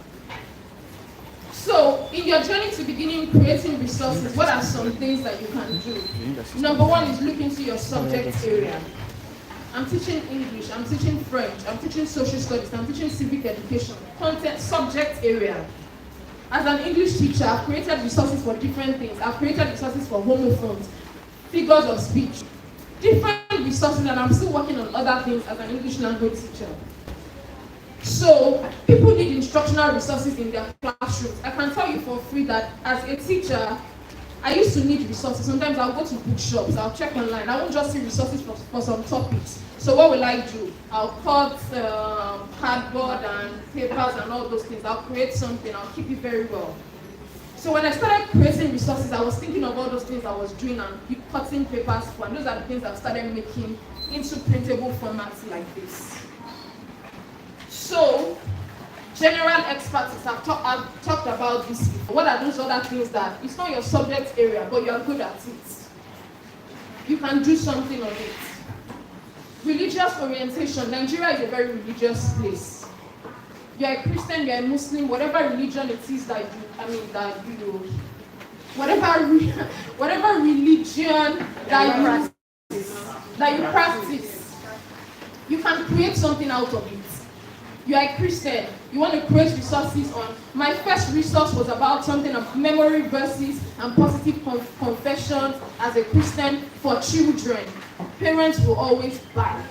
So, in your journey to beginning creating resources, what are some things that you can do? Number one is look into your subject area. I'm teaching English, I'm teaching French, I'm teaching social studies, I'm teaching civic education, content, subject area. As an English teacher, I've created resources for different things. I've created resources for homophones, figures of speech, different resources, and I'm still working on other things as an English language teacher. So, people need instructional resources in their classrooms. I can tell you for free that as a teacher, I used to need resources. Sometimes I'll go to bookshops, I'll check online. I won't just see resources for some topics. So what will I do? I'll cut cardboard and papers and all those things. I'll create something, I'll keep it very well. So when I started creating resources, I was thinking of all those things I was doing and cutting papers for, and those are the things I've started making into printable formats like this. So, general experts have talked about this before. What are those other things that it's not your subject area, but you are good at it? You can do something on it. Religious orientation. Nigeria is a very religious place. You're a Christian, you're a Muslim, whatever religion it is that whatever religion that you practice, you can create something out of it. You are a Christian, you want to create resources on. My first resource was about something of memory verses and positive confessions as a Christian for children. Parents will always buy.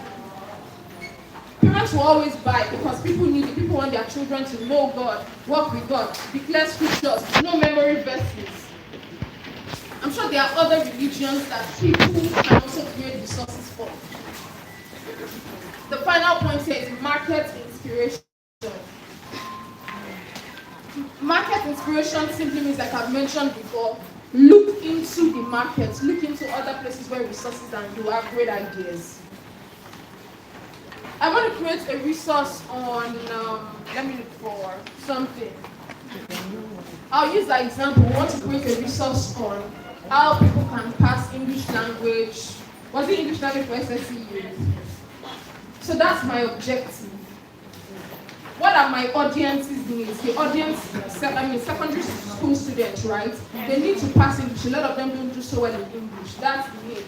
Parents will always buy because people need it. People want their children to know God, walk with God, declare scriptures, know memory verses. I'm sure there are other religions that people can also create resources for. The final point here is market inspiration. Market inspiration simply means, like I've mentioned before, look into the market, look into other places where resources and you have great ideas. I want to create a resource on, let me look for something. I'll use that example. We want to create a resource on how people can pass English language. Was it English language for SSE? So that's my objective. What are my audience's needs? The audience, secondary school students, right? They need to pass English. A lot of them don't do so well in English. That's the need.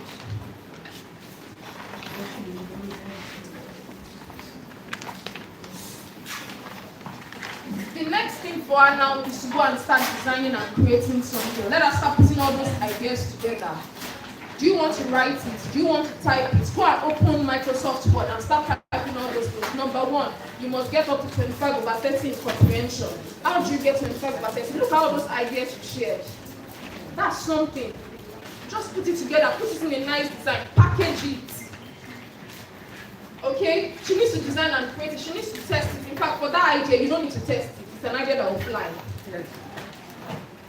The next thing for us now is to go and start designing and creating something. Let us start putting all those ideas together. Do you want to write it? Do you want to type it? Go and open Microsoft Word and start typing all those things. Number one, you must get up to 25/30 in comprehension. How do you get 25/30? Look at all those ideas you shared. That's something. Just put it together, put it in a nice design, package it. Okay? She needs to design and create it. She needs to test it. In fact, for that idea, you don't need to test it. It's an idea that will fly.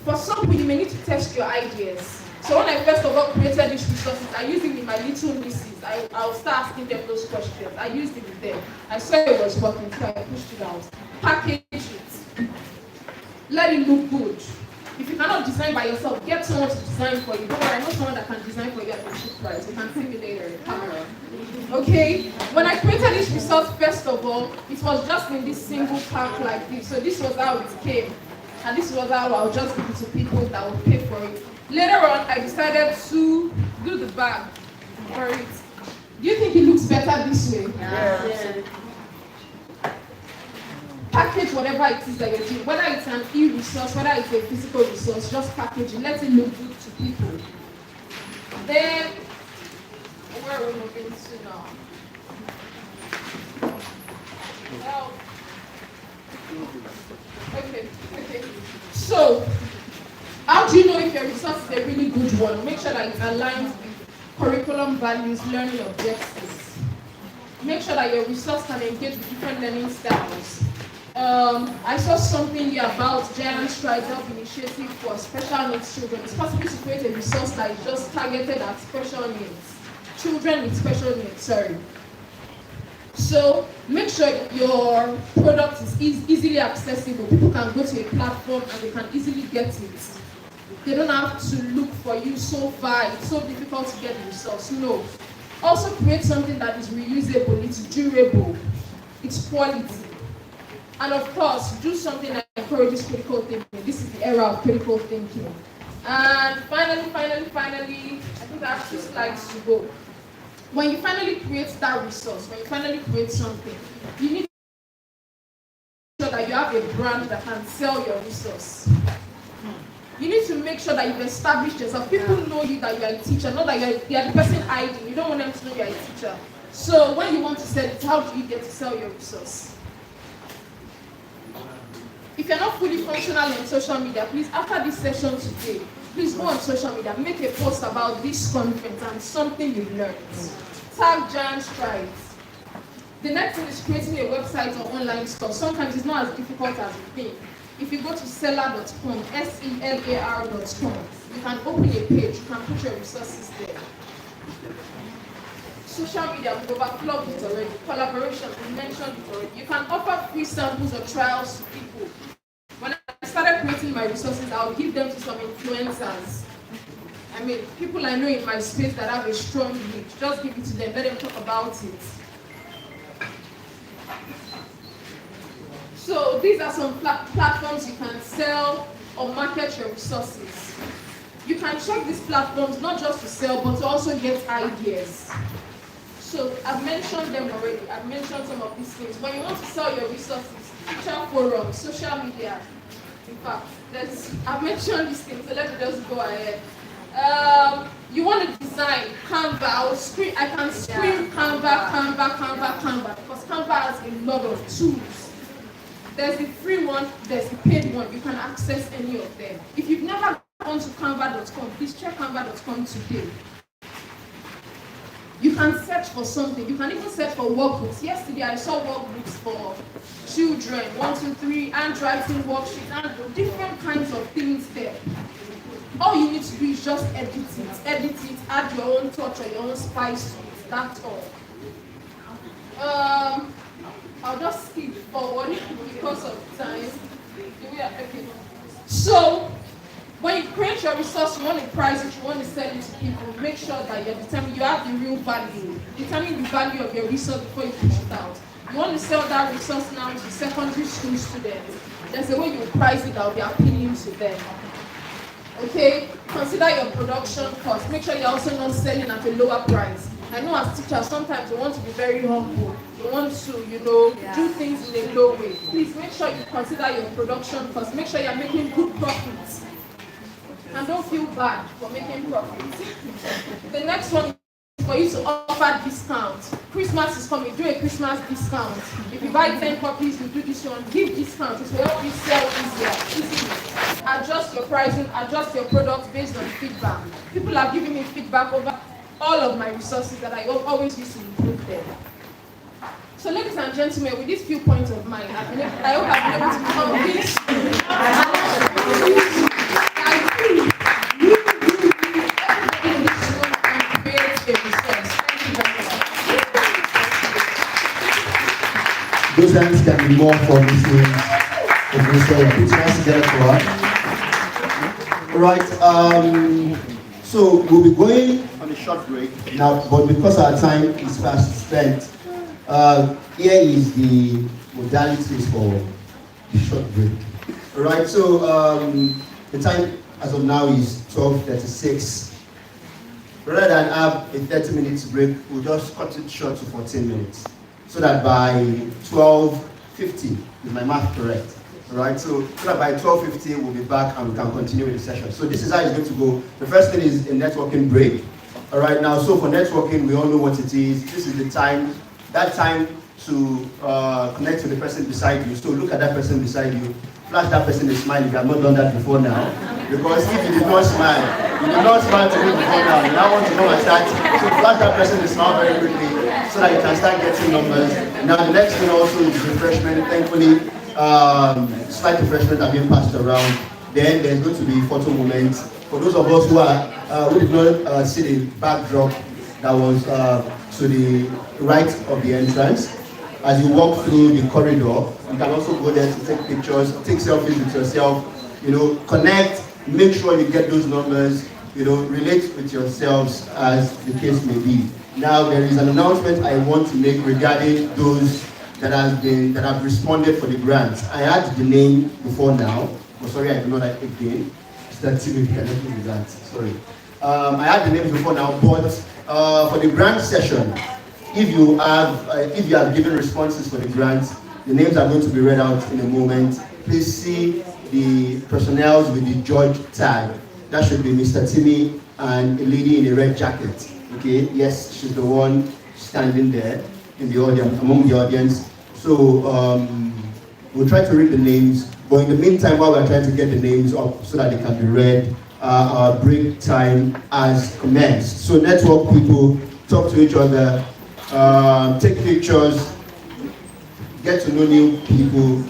For some people, you may need to test your ideas. So when I first of all created these resources, I used it with my little nieces. I'll start asking them those questions. I used it with them. I saw it was working, so I pushed it out. Package it. Let it look good. If you cannot design by yourself, get someone to design for you. Don't worry, I know someone that can design for you at a cheap price. You can see me later in camera. Okay? When I created this resource, first of all, it was just in this single pack like this. So this was how it came. And this was how I'll just give it to people that will pay for it. Later on, I decided to do the bag for it. Do you think it looks better this way? Yeah. Package whatever it is that you're doing, whether it's an e-resource, whether it's a physical resource, just package it, let it look good to people. Then, where are we moving to now? Well, okay. So, how do you know if your resource is a really good one? Make sure that it aligns with curriculum values, learning objectives. Make sure that your resource can engage with different learning styles. I saw something here about Giant Strides Help Initiative for special needs children. It's possible to create a resource that is just targeted at special needs. Children with special needs, sorry. So make sure your product is easily accessible. People can go to a platform and they can easily get it. They don't have to look for you so far. It's so difficult to get the resource. No. Also create something that is reusable, it's durable, it's quality. And of course, do something that encourages critical thinking. This is the era of critical thinking. And finally, I think I have 2 slides to go. When you finally create that resource, when you finally create something, you need to make sure that you have a brand that can sell your resource. You need to make sure that you've established yourself. People know you that you're a teacher, not that you're the person hiding. You don't want them to know you're a teacher. So when you want to sell it, how do you get to sell your resource? If you're not fully functional on social media, please, after this session today, please go on social media, make a post about this conference and something you've learned. Tag Giant Strides. The next thing is creating a website or online store. Sometimes it's not as difficult as you think. If you go to selar.com, selar.com, you can open a page, you can put your resources there. Social media, we've overflowed it already. Collaboration, we mentioned it already. You can offer free samples or trials to people. When I started creating my resources, I'll give them to some influencers. I mean, people I know in my space that have a strong reach, just give it to them, let them talk about it. So these are some platforms you can sell or market your resources. You can check these platforms not just to sell, but to also get ideas. So I've mentioned them already. I've mentioned some of these things. When you want to sell your resources, teacher forums, social media. In fact, I've mentioned these things, so let me just go ahead. You want to design Canva, I can scream Canva, because Canva has a lot of tools. There's the free one, there's the paid one. You can access any of them. If you've never gone to canva.com, please check canva.com today. You can search for something. You can even search for workbooks. Yesterday, I saw workbooks for children, 1, 2, 3, handwriting worksheets, and different kinds of things there. All you need to do is just edit it, add your own touch or your own spice to it. That's all. I'll just skip forward because of time. Okay. So, when you create your resource, you want to price it, you want to sell it to people, make sure that you're determined, you have the real value. Determine the value of your resource before you push it out. You want to sell that resource now to secondary school students. There's a way you price it that will be appealing to them. Okay? Consider your production cost. Make sure you're also not selling at a lower price. I know as teachers, sometimes we want to be very humble. We want to, do things in a low way. Please make sure you consider your production cost. Make sure you're making good profits. And don't feel bad for making profits. The next one is for you to offer discounts. Christmas is coming, do a Christmas discount. If you buy 10 copies, you do this one, give discounts. It will help you sell easier. Adjust your pricing, adjust your products based on feedback. People have given me feedback over all of my resources that I always use to improve them. So ladies and gentlemen, with these few points of mine, I hope I've been able to convince you. Those hands can be more for this thing. Put your hands together for us. Right, so we'll be going on a short break now, but because our time is fast spent, here is the modalities for the short break. Alright, so the time as of now is 12:36. Rather than have a 30-minute break, we'll just cut it short to 14 minutes. So that by 12:50, is my math correct? Alright, so that by 12:50 we'll be back and we can continue with the session. So this is how it's going to go. The first thing is a networking break. Alright, now so for networking, we all know what it is. This is the time, that time to connect to the person beside you. So look at that person beside you. Flash that person a smile if you have not done that before now. Because if you did not smile to me before now, you now want to know and start. So flash that person a smile very quickly so that you can start getting numbers. Now the next thing also is refreshment. Thankfully, slight refreshment are being passed around. Then there's going to be photo moments. For those of us who did not see the backdrop that was to the right of the entrance, as you walk through the corridor, you can also go there to take pictures, take selfies with yourself, connect, make sure you get those numbers, relate with yourselves as the case may be. Now there is an announcement I want to make regarding those that have responded for the grants. I had the name before now, but sorry I do not like again. That TV can help me with that. Sorry. I had the names before now, but for the grant session, if you have given responses for the grants, the names are going to be read out in a moment. Please see the personnel with the judge tag. That should be Mr. Timmy and a lady in a red jacket. Okay, yes, she's the one standing there in the audience, among the audience. So we'll try to read the names, but in the meantime, while we're trying to get the names up so that they can be read, our break time has commenced. So network people, talk to each other, take pictures, get to know new people,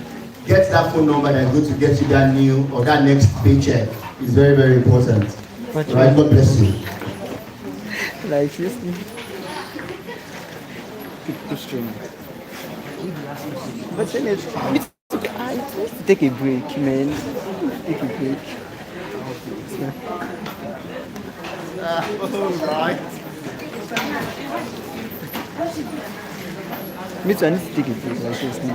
get that phone number that's going to get you that new or that next paycheck is very, very important. But Right? God bless you. like seriously. Keep streaming. But then it's I need to take a break, man. Take a break. Alright. Me too, I need to take a break. Like seriously.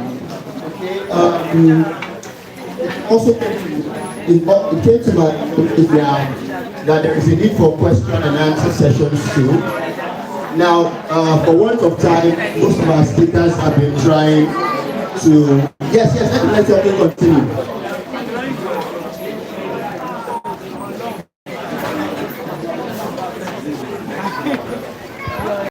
Also, it came to my notice now that there is a need for question and answer sessions too. Now, for want of time, most of our speakers have been trying to. Yes, let me continue.